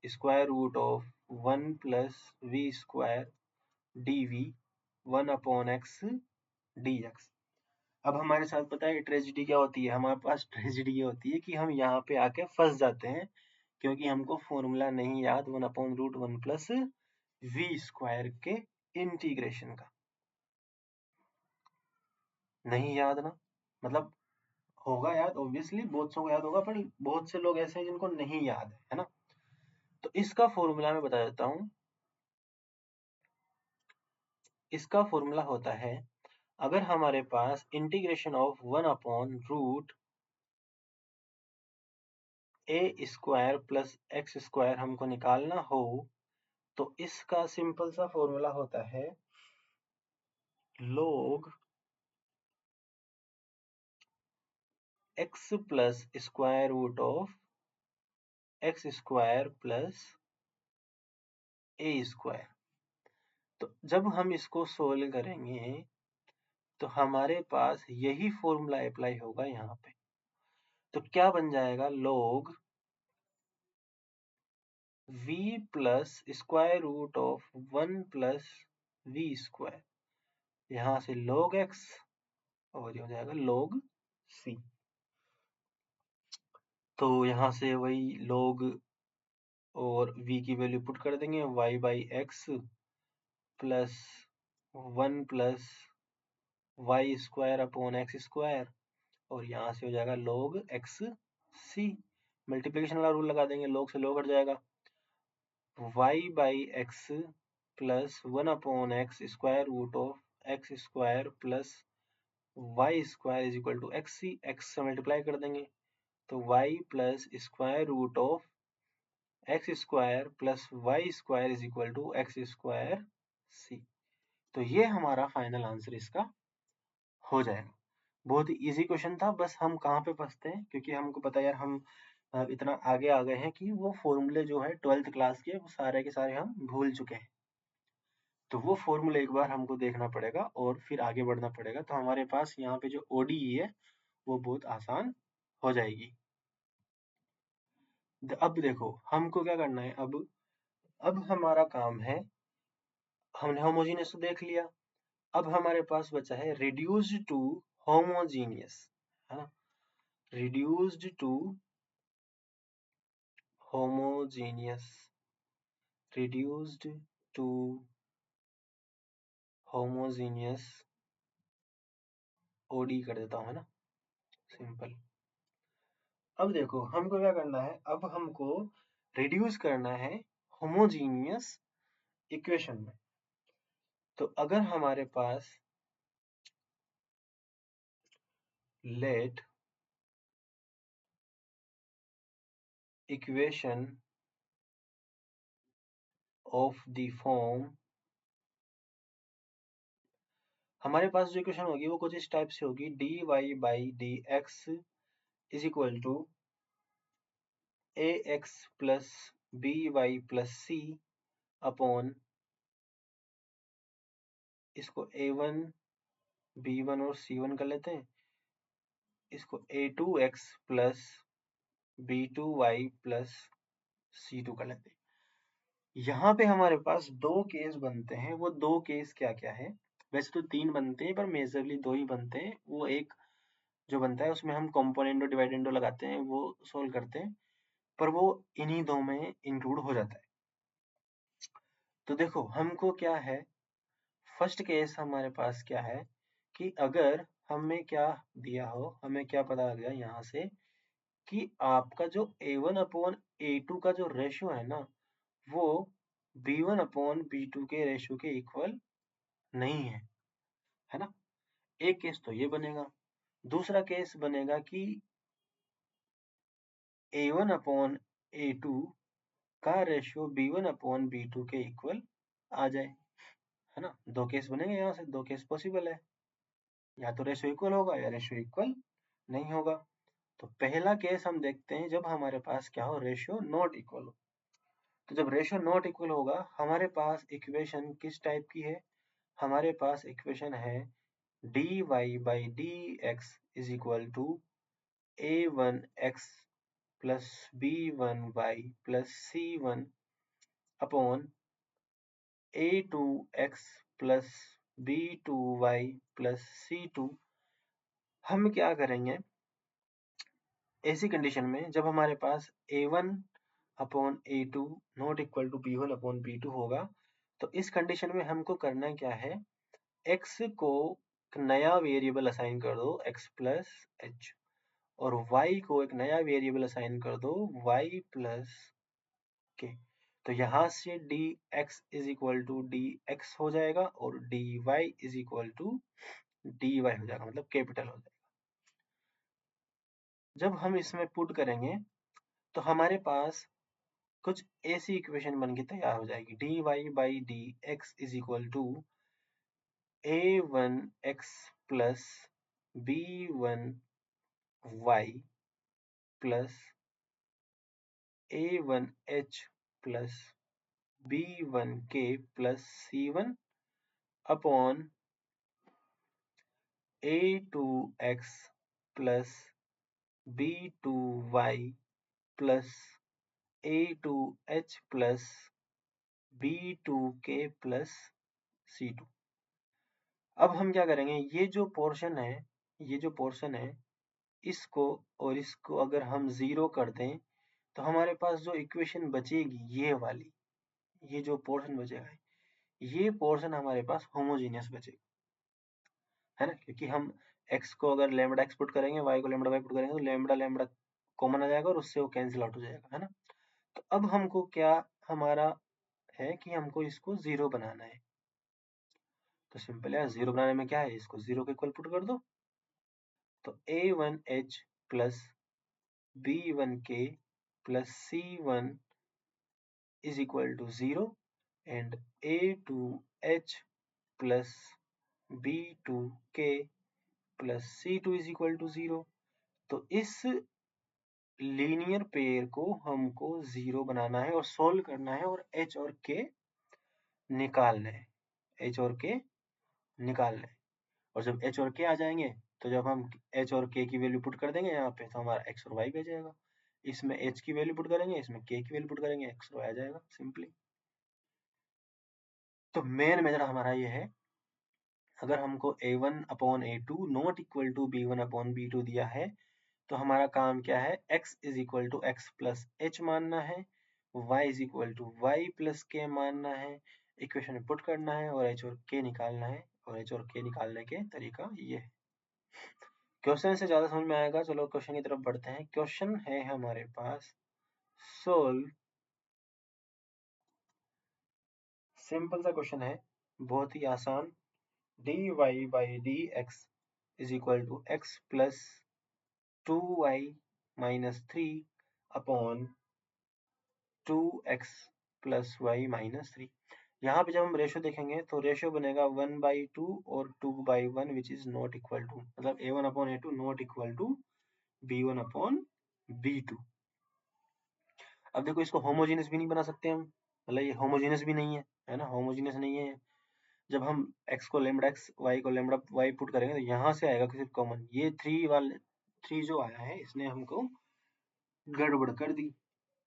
square root of 1 plus v square dv 1/x dx। अब हमारे साथ पता है ट्रेजेडी क्या होती है, हमारे पास ट्रेजेडी ये होती है कि हम यहाँ पे आके फंस जाते हैं क्योंकि हमको फॉर्मूला नहीं याद 1/√1 प्लस वी स्क्वायर के इंटीग्रेशन का। नहीं याद ना, मतलब होगा याद, ऑब्वियसली बहुत सौ को याद होगा, पर बहुत से लोग ऐसे हैं जिनको नहीं याद है ना। तो इसका फॉर्मूला मैं बता देता हूँ। इसका फॉर्मूला होता है, अगर हमारे पास इंटीग्रेशन ऑफ 1/रूट A square plus X square हमको निकालना हो, तो इसका सिंपल सा फॉर्मूला होता है log x plus square root of x square plus A square. तो जब हम इसको सोल्व करेंगे तो हमारे पास यही फॉर्मूला अप्लाई होगा यहाँ पे। तो क्या बन जाएगा, log v plus square root of 1 plus v square, यहाँ से log x और ये हो जाएगा log c। तो यहाँ से वही log और v की वैल्यू पुट कर देंगे, y/x plus 1 plus Y square upon X square, और यहाँ से हो जाएगा log x c। मल्टीप्लिकेशन वाला रूल लगा देंगे, log से log हट जाएगा, y/x plus 1/x square root of x square plus Y square is equal to X C. X से मल्टीप्लाई कर देंगे तो y plus square root of x square plus Y square is equal to X square C. तो ये हमारा final answer इसका हो जाएगा। बहुत ही इजी क्वेश्चन था, बस हम कहाँ पे फंसते हैं, क्योंकि हमको पता है यार हम इतना आगे आ गए हैं कि वो फॉर्मूले जो है 12th क्लास के वो सारे के सारे हम भूल चुके हैं। तो वो फॉर्मूले एक बार हमको देखना पड़ेगा और फिर आगे बढ़ना पड़ेगा। तो हमारे पास यहाँ पे जो ओडीई है वो बहुत आसान हो जाएगी। अब देखो हमको क्या करना है, अब हमारा काम है, हमने होमोजीनियस तो देख लिया, अब हमारे पास बचा है रिड्यूस्ड टू होमोजीनियस, है ना। Reduced to homogeneous, reduced to homogeneous OD कर देता हूँ, है ना, सिंपल। अब देखो हमको क्या करना है, अब हमको रिड्यूस करना है होमोजीनियस इक्वेशन में। तो अगर हमारे पास let equation of the form, हमारे पास जो इक्वेशन होगी वो कुछ इस टाइप से होगी, dy by D x is equal to a x plus B Y plus c upon, इसको a1 b1 और c1 कर लेते हैं, इसको a2x plus b2y plus c2 कर लेते हैं। यहाँ पे हमारे पास दो केस बनते हैं, वो दो केस क्या क्या है, वैसे तो तीन बनते हैं पर मेजरली दो ही बनते हैं। वो एक जो बनता है उसमें हम कंपोनेंडो डिवाइडेंडो लगाते हैं, वो सोल्व करते हैं, पर वो इन्हीं दो में इंक्लूड हो जाता है। तो देखो हमको क्या है, फर्स्ट केस हमारे पास क्या है कि अगर हमें क्या दिया हो, हमें क्या पता लग गया यहाँ से कि आपका जो a1/a2 का जो रेशियो है ना, वो b1/b2 के रेशियो के इक्वल नहीं है ना। एक केस तो ये बनेगा। दूसरा केस बनेगा कि a1/a2 का रेशियो b1/b2 के इक्वल आ जाए, है ना। दो केस बनेंगे, यहाँ से दो केस पॉसिबल है, या तो रेशियो इक्वल होगा या रेशियो इक्वल नहीं होगा। तो पहला केस हम देखते हैं, जब हमारे पास क्या हो, रेशियो नॉट इक्वल हो। तो जब रेशियो नॉट इक्वल होगा, हमारे पास इक्वेशन किस टाइप की है, हमारे पास इक्वेशन है dy by D x is equal to a1x plus b1y plus c1 upon a2x plus b2y plus c2। हम क्या करेंगे ऐसी कंडीशन में जब हमारे पास a1 upon a2 not equal to b1 upon b2 होगा, तो इस कंडीशन में हमको करना क्या है, x को एक नया वेरिएबल असाइन कर दो x प्लस h, और y को एक नया वेरिएबल असाइन कर दो y प्लस k। तो यहाँ से dx is equal to dx हो जाएगा और dy is equal to dy हो जाएगा, मतलब कैपिटल हो जाएगा। जब हम इसमें पुट करेंगे तो हमारे पास कुछ ऐसी इक्वेशन बन के तैयार हो जाएगी, dy by dx is equal to a1x plus b1y plus a1h plus b1k plus c1 upon a2x plus b2y plus a2h plus b2k plus c2। अब हम क्या करेंगे, ये जो पोर्शन है इसको और इसको अगर हम जीरो कर दें तो हमारे पास जो इक्वेशन बचेगी ये वाली, ये जो पोर्शन बचेगा ये पोर्शन हमारे पास होमोजीनियस बचेगा, है ना, क्योंकि हम x को अगर लैम्बडा x पुट करेंगे, y को लैम्बडा y पुट करेंगे तो लैम्बडा लैम्बडा कॉमन आ जाएगा और उससे वो कैंसिल आउट हो जाएगा, है ना। तो अब हमको क्या हमारा है कि हमको इसको जीरो बनाना है, तो सिंपल है, जीरो बनाने में क्या है, इसको जीरो के इक्वल पुट कर दो। तो a1h plus b1k plus c1 is equal to 0 and a2h plus b2k plus c2 is equal to 0। तो इस लीनियर पेयर को हमको जीरो बनाना है और सोल्व करना है और h और k निकालना है, h और k निकालना है। और जब h और k आ जाएंगे तो जब हम h और k की वैल्यू पुट कर देंगे यहाँ पे तो हमारा x और y भी आ जाएगा। इसमें h की वैल्यू पुट करेंगे, इसमें k की वैल्यू पुट करेंगे, x और y आ जाएगा सिंपली। तो मेन मेथड हमारा ये है, अगर हमको a1 upon a2 not equal to b1 upon b2 दिया है तो हमारा काम क्या है, x is equal to x plus h मानना है, y is equal to y plus k मानना है, इक्वेशन में पुट करना है और h और k निकालना है। और h और k निकालने के तरीका ये है। क्वेश्चन से ज्यादा समझ में आएगा, चलो क्वेश्चन की तरफ बढ़ते हैं। क्वेश्चन है हमारे पास, सोल्व, सिंपल सा क्वेश्चन है, बहुत ही आसान, dy by dx is equal to x plus 2y minus 3 upon 2x plus y minus 3। यहाँ पे जब हम रेशो देखेंगे तो रेशो बनेगा 1/2 और 2/1 which is not equal to, मतलब a1 upon a2 not equal to b1 upon b2। अब देखो इसको होमोजीनियस भी नहीं बना सकते हम, मतलब ये होमोजीनियस भी नहीं है ना, होमोजीनियस नहीं है। जब हम x को लैम्बडा x, y को लैम्बडा y पुट करेंगे तो यहाँ से आएगा सिर्फ कॉमन, ये 3 जो आया है इसने हमको गड़बड़ कर दी,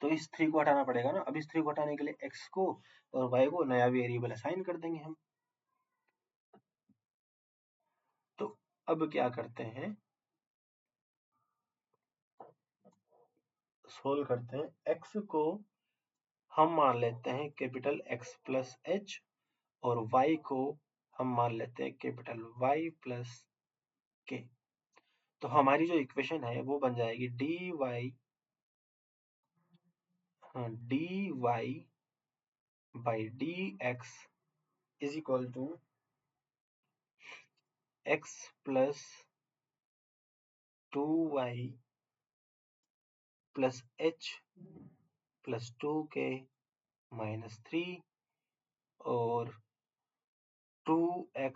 तो इस 3 को हटाना पड़ेगा ना। अब इस 3 को हटाने के लिए x को और y को नया वेरिएबल असाइन कर देंगे हम। तो अब क्या करते हैं, सोल्व करते हैं। x को हम मान लेते हैं कैपिटल X प्लस h और y को हम मान लेते हैं कैपिटल Y प्लस k। तो हमारी जो इक्वेशन है वो बन जाएगी dy by dx is equal to x plus 2y plus h plus 2k minus 3 और 2x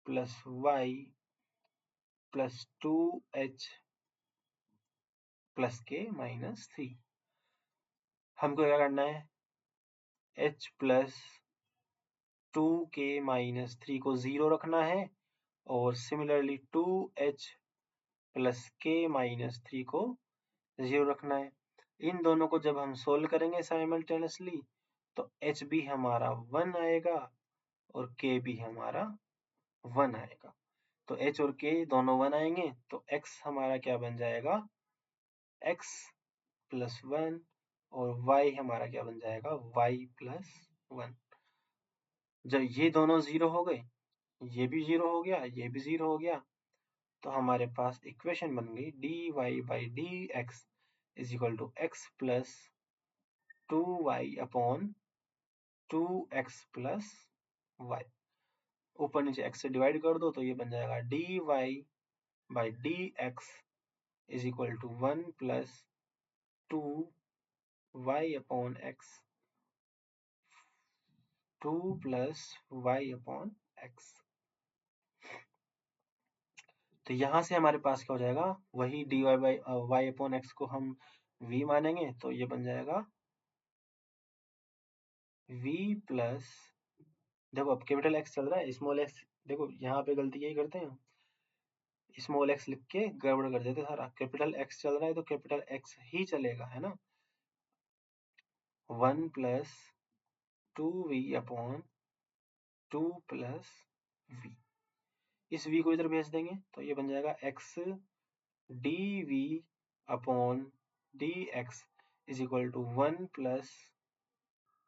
plus y plus 2h plus k minus 3। हमको क्या करना है, h प्लस 2k माइनस 3 को 0 रखना है और similarly 2h plus k minus 3 को 0 रखना है। इन दोनों को जब हम सोल्व करेंगे साइमल्टेनियसली तो एच भी हमारा 1 आएगा और के भी हमारा 1 आएगा। तो एच और के दोनों 1 आएंगे तो एक्स हमारा क्या बन जाएगा, एक्स प्लस 1 और y हमारा क्या बन जाएगा, y प्लस 1। जब ये दोनों 0 हो गए, ये भी 0 हो गया, ये भी 0 हो गया, तो हमारे पास इक्वेशन बन गई dy by D x is equal to x plus 2y upon 2x plus y। ऊपर नीचे x से डिवाइड कर दो तो ये बन जाएगा dy by D x is equal to 1 plus 2y upon x, 2 plus y upon x। तो यहाँ से हमारे पास क्या हो जाएगा, वही dy by y upon x को हम v मानेंगे तो ये बन जाएगा v प्लस, देखो अब कैपिटल x चल रहा है, स्मॉल x देखो यहाँ पे गलती यही करते हैं, स्मॉल x लिख के गड़बड़ कर देते सारा। कैपिटल x चल रहा है तो कैपिटल x ही चलेगा, है ना। 1 plus 2v upon 2 plus v, इस v को इधर भेज देंगे तो ये बन जाएगा x dv upon dx is equal to 1 plus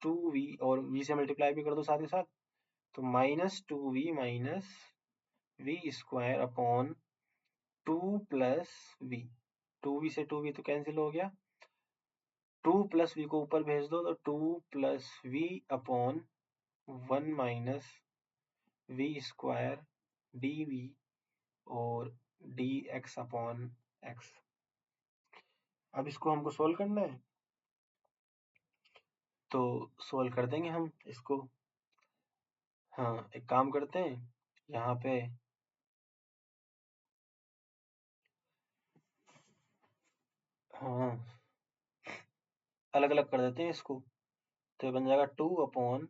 2v और v से मल्टीप्लाई भी कर दो साथ के साथ, तो minus 2v minus v square upon 2 plus v, 2v से 2v तो कैंसिल हो गया, 2 प्लस v को ऊपर भेज दो तो 2 plus v upon 1 minus v square dv और dx अपॉन x। अब इसको हमको सोल्व करना है तो सोल्व कर देंगे हम इसको। हाँ एक काम करते हैं, यहाँ पे हाँ अलग अलग कर देते हैं इसको, तो ये बन जाएगा 2 upon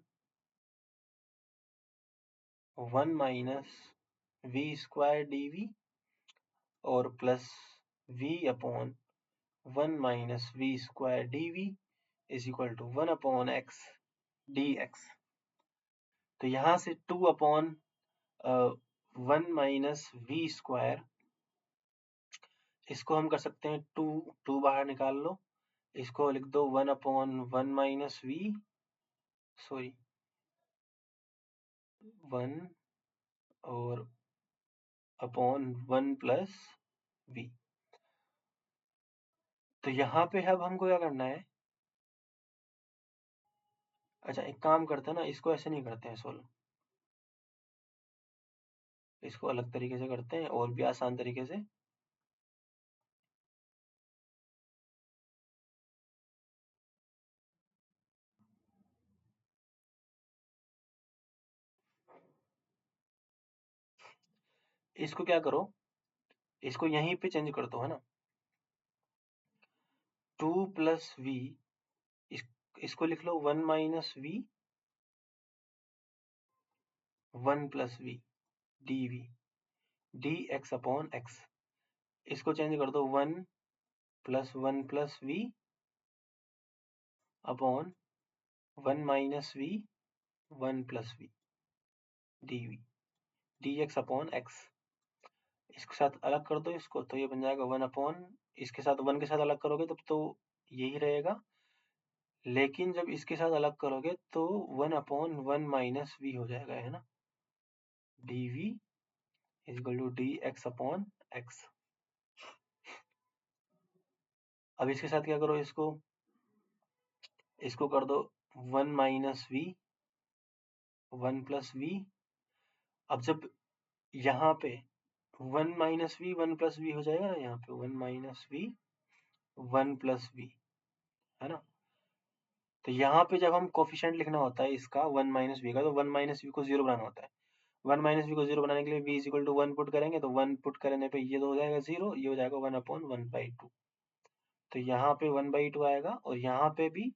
1 minus v square dv और plus v upon 1 minus v square dv is equal to 1 upon x dx। तो यहाँ से 2 अपॉन 1 माइनस v स्क्वायर, इसको हम कर सकते हैं 2 बाहर निकाल लो, इसको लिख दो 1 अपॉन 1 माइनस v, सॉरी 1 और अपॉन 1 प्लस v। तो यहाँ पे अब हमको क्या करना है, अच्छा एक काम करते हैं ना, इसको ऐसे नहीं करते हैं सोल्व, इसको अलग तरीके से करते हैं और भी आसान तरीके से। इसको क्या करो, इसको यहीं पे चेंज कर दो, है ना, 2 प्लस v, इसको लिख लो 1 minus v 1 plus v dv dx upon x, इसको चेंज कर दो 1 plus 1 plus v upon 1 minus v 1 plus v dv dx upon x। इसके साथ अलग कर दो इसको तो ये बन जाएगा 1 अपॉन, इसके साथ 1 के साथ अलग करोगे तब तो यही रहेगा, लेकिन जब इसके साथ अलग करोगे तो 1 अपॉन 1 माइनस v हो जाएगा, है ना, dv is equal to dx upon x। अब इसके साथ क्या करो, इसको कर दो 1 माइनस v 1 प्लस v। अब जब यहाँ पे 1 माइनस v 1 प्लस v हो जाएगा ना, यहाँ पे 1 माइनस v 1 प्लस v, है ना, तो यहाँ पे जब हम कोफिशिएंट लिखना होता है इसका 1 माइनस वी का, तो 1 माइनस वी को 0 बनाना होता है। 1 माइनस वी को 0 बनाने के लिए v is equal to 1 put करेंगे तो 1 पुट करने पे ये तो हो जाएगा 0, ये हो जाएगा 1 अपॉन 1/2। तो यहाँ पे 1/2 आएगा और यहाँ पे भी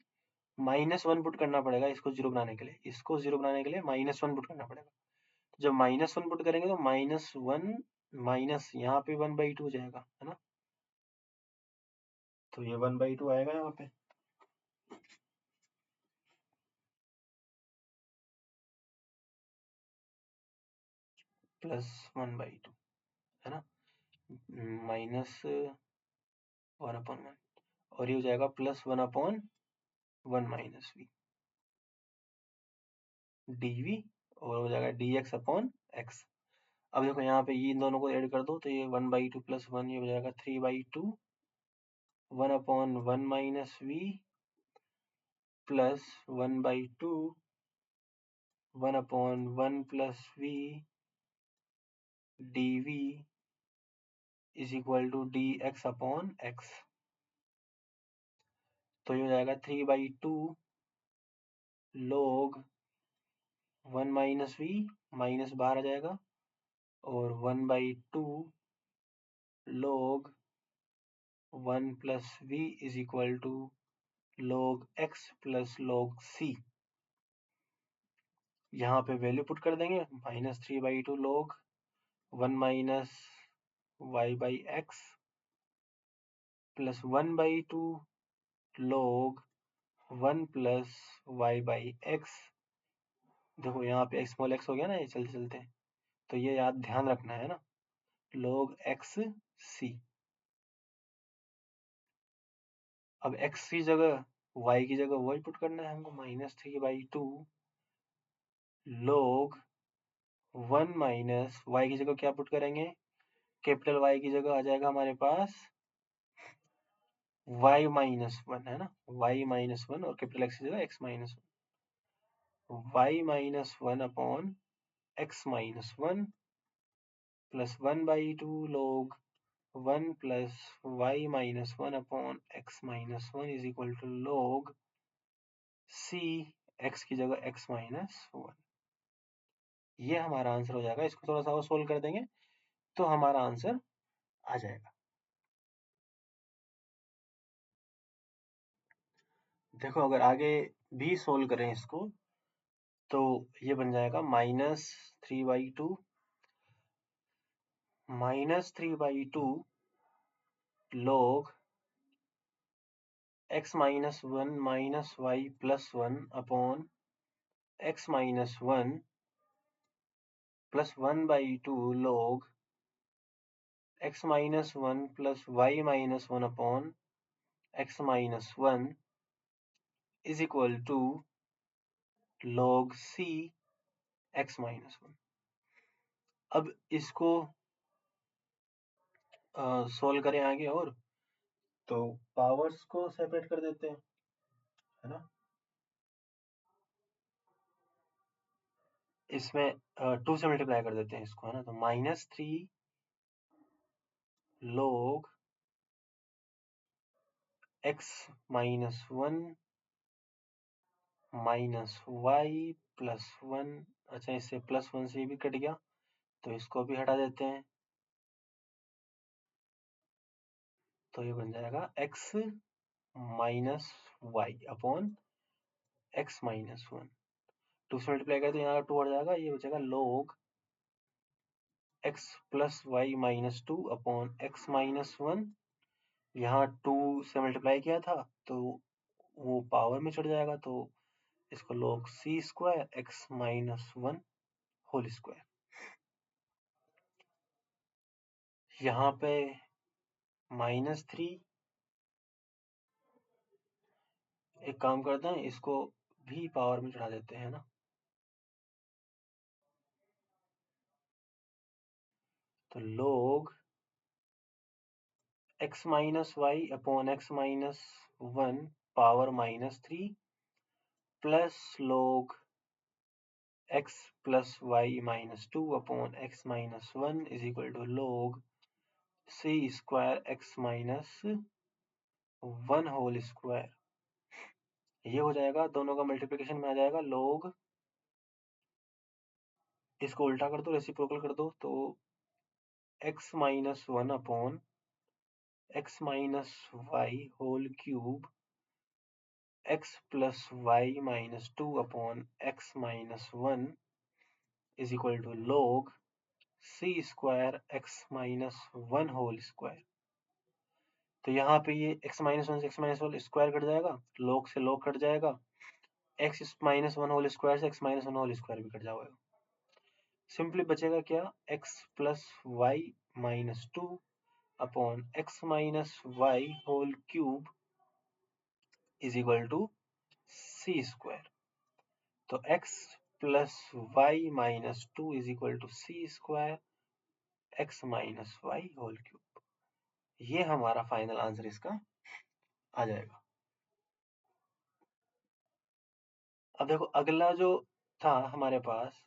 -1 पुट करना पड़ेगा इसको 0 बनाने के लिए, इसको 0 बनाने के लिए -1 पुट करना पड़ेगा। तो जब -1 पुट करेंगे तो -1 माइनस यहाँ पे 1/2 हो जाएगा, है ना। तो ये 1/2 आएगा यहाँ पे। +1/2 है ना, -1/1 और ये हो जाएगा +1/1 - dv और हो जाएगा dx/x। अब देखो यहाँ पे ये इन दोनों को ऐड कर दो तो ये 1/2 + 1 ये हो जाएगा 3/2 1/1 - v plus 1/2 1/1 + v dv = dx/x। तो ये हो जाएगा 3/2 log 1 - v माइनस बाहर आ जाएगा और 1/2 log 1 + v = log x + log c। यहाँ पे वैल्यू पुट कर देंगे -3/2 log 1 - y/x + 1/2 log 1 + y/x। देखो यहाँ पे स्मॉल x हो गया ना ये चलते चलते, तो ये याद ध्यान रखना है ना, log x c। अब x की जगह y की जगह वही पुट करना है हमको -3/2 log 1 - y की जगह क्या पुट करेंगे, कैपिटल Y की जगह आ जाएगा हमारे पास y-1 है ना, y-1 और कैपिटल X की जगह x-1 y-1/x-1 plus 1/2 log 1 + y-1/x-1 = log c x की जगह x-1। ये हमारा आंसर हो जाएगा। इसको थोड़ा सा और सोल्व कर देंगे तो हमारा आंसर आ जाएगा। देखो अगर आगे भी सोल्व करें इसको तो ये बन जाएगा -3/2 log x-1 - y + 1 upon x-1 plus 1/2 log x-1 plus y-1 upon x-1 is equal to log c x-1। अब इसको सोल्व करें आगे और तो पावर्स को सेपरेट कर देते हैं, है ना। इसमें 2 से मल्टीप्लाई कर देते हैं इसको, है ना। तो -3 log x-1 minus y plus 1। अच्छा इससे +1 से भी कट गया तो इसको भी हटा देते हैं, तो ये बन जाएगा x minus Y upon x-1। 2 से मल्टीप्लाई करें तो यहाँ 2 हट जाएगा, ये हो जाएगा log x plus y -2 upon x-1। यहाँ 2 से मल्टीप्लाई किया था तो वो पावर में चढ़ जाएगा, तो इसको log c² x-1 whole square. यहाँ पे -3, एक काम करते हैं इसको भी पावर में चढ़ा देते हैं ना, तो log x-y upon x-1 power -3 plus log x plus y-2 upon x-1 is equal to log c² x-1 whole square. ये हो जाएगा, दोनों का मल्टीप्लिकेशन में आ जाएगा log, इसको उल्टा कर दो, रेसिप्रोकल कर दो, तो x-1 upon x-y whole cube x plus y-2 upon x-1 is equal to log c² x-1 whole square. तो यहाँ पे ये x माइनस वन से x माइनस वन स्क्वायर कट जाएगा, log से log कट जाएगा, x minus one whole square से x minus one whole square भी कट जाएगा। सिंपली बचेगा क्या, x plus Y minus two upon x minus y whole cube is equal to c square. तो x plus Y minus two is equal to c square x minus y whole cube. ये हमारा final answer इसका आ जाएगा। अब देखो अगला जो था हमारे पास,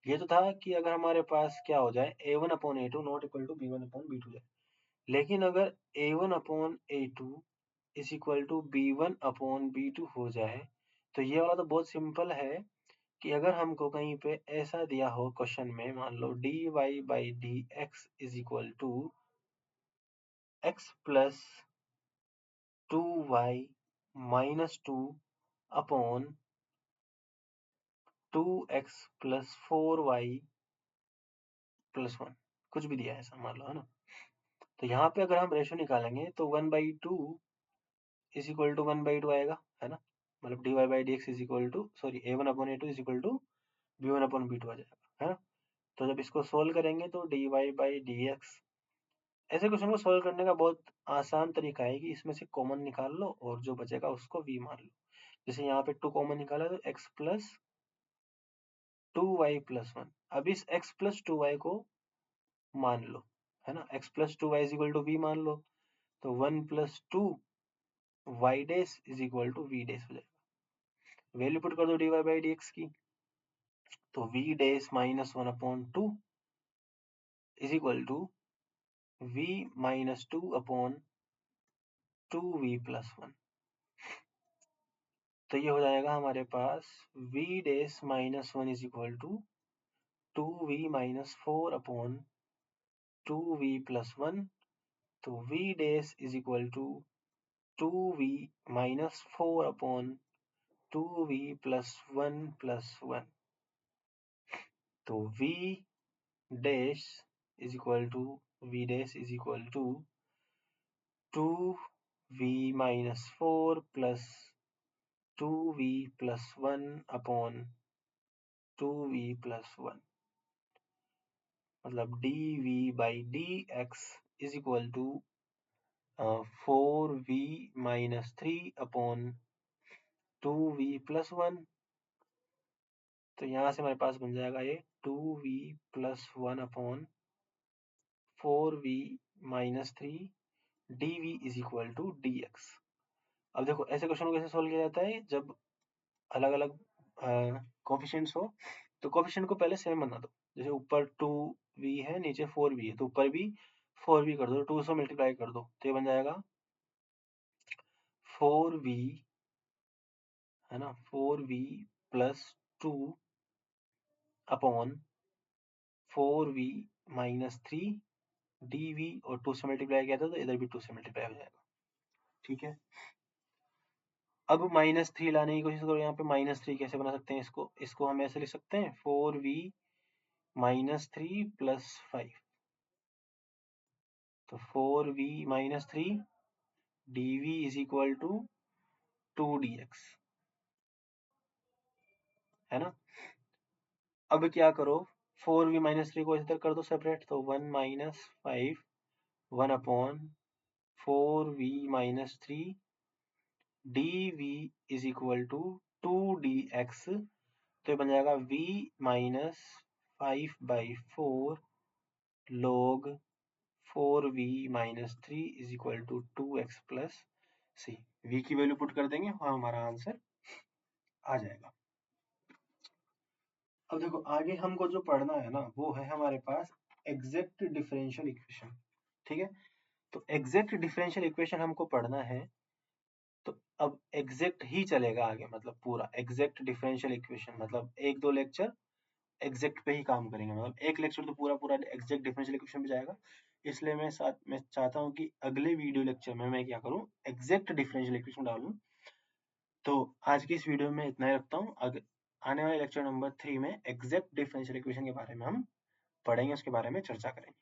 ये तो था कि अगर हमारे पास क्या हो जाए a1 upon a2 not equal to b1 upon b2 जाए, लेकिन अगर a1 upon a2 is equal to b1 upon b2 हो जाए, तो ये वाला तो बहुत सिंपल है कि अगर हमको कहीं पे ऐसा दिया हो क्वेश्चन में, मान लो dy by dx is equal to x plus 2y minus 2 upon 2x plus 4y plus 1, कुछ भी दिया है ऐसा मान लो, है ना। तो यहाँ पे अगर हम रेशो निकालेंगे तो 1/2 इज इक्वल टू 1/2 आएगा, है ना। मतलब dy by D x is equal to sorry a1 upon a2 is equal to b1 upon b2 आ जाएगा, है ना। तो जब इसको सोल्व करेंगे तो dy बाई dx, ऐसे क्वेश्चन को सोल्व करने का बहुत आसान तरीका है कि इसमें से कॉमन निकाल लो और जो बचेगा उसको v मान लो। जैसे यहाँ पे 2 कॉमन निकाला तो x प्लस 2y प्लस 1। अब इस x प्लस 2y को मान लो, है ना। x plus 2y is equal to v मान लो, तो 1 plus 2 y dash is equal to v dash हो जाएगा। वैल्यू पुट कर दो dy बाई dx की, तो v dash minus 1 upon 2 is equal to v minus 2 upon 2v plus 1। तो ये हो जाएगा हमारे पास v dash minus 1 is equal to 2v minus 4 upon 2v plus 1। तो v dash is equal to 2v minus 4 upon 2v plus 1 plus 1। तो v dash is equal to v dash is equal to 2v minus 4 plus 2v plus 1 upon 2v plus 1, मतलब dv by dx is equal to 4v minus 3 upon 2v plus 1। तो यहाँ से हमारे पास बन जाएगा ये 2v plus 1 upon 4v minus 3 dv is equal to dx। अब देखो ऐसे क्वेश्चन को कैसे सोल्व किया जाता है, जब अलग अलग कोफिशिएंट्स हो तो कोफिशिएंट को पहले सेम बना दो। जैसे ऊपर 2v है नीचे 4v है, तो ऊपर भी 4v कर दो, 2 से मल्टीप्लाई कर दो, तो ये बन जाएगा 4v, है ना, 4v plus 2 upon 4v minus 3 dv, और 2 से मल्टीप्लाई किया था तो इधर भी 2 से मल्टीप्लाई हो जाएगा, ठीक है। अब -3 लाने की कोशिश करो, यहाँ पे -3 कैसे बना सकते हैं इसको हम ऐसे लिख सकते हैं 4v माइनस 3 प्लस 5। तो 4v minus 3 dv is equal to 2dx, है ना। अब क्या करो, 4v माइनस 3 को इधर कर दो सेपरेट, तो 1 minus 5 1 upon 4v minus 3 dv is equal to 2dx। तो ये बन जाएगा v minus 5/4 log 4v minus 3 is equal to 2x plus c. v की वैल्यू पुट कर देंगे और हमारा आंसर आ जाएगा। अब देखो आगे हमको जो पढ़ना है ना, वो है हमारे पास एग्जैक्ट डिफरेंशियल इक्वेशन, ठीक है। तो एग्जैक्ट डिफरेंशियल इक्वेशन हमको पढ़ना है, तो अब एग्जैक्ट ही चलेगा आगे, मतलब पूरा एग्जैक्ट डिफरेंशियल इक्वेशन, मतलब 1-2 लेक्चर एग्जैक्ट पे ही काम करेंगे, मतलब एक लेक्चर तो पूरा पूरा एग्जैक्ट डिफरेंशियल इक्वेशन पे जाएगा। इसलिए मैं चाहता हूँ कि अगले वीडियो लेक्चर में मैं क्या करूँ, एग्जैक्ट डिफरेंशियल इक्वेशन डालूं। तो आज की इस वीडियो में इतना ही रखता हूँ। आने वाले लेक्चर नंबर 3 में एग्जैक्ट डिफरेंशियल इक्वेशन के बारे में हम पढ़ेंगे, उसके बारे में चर्चा करेंगे।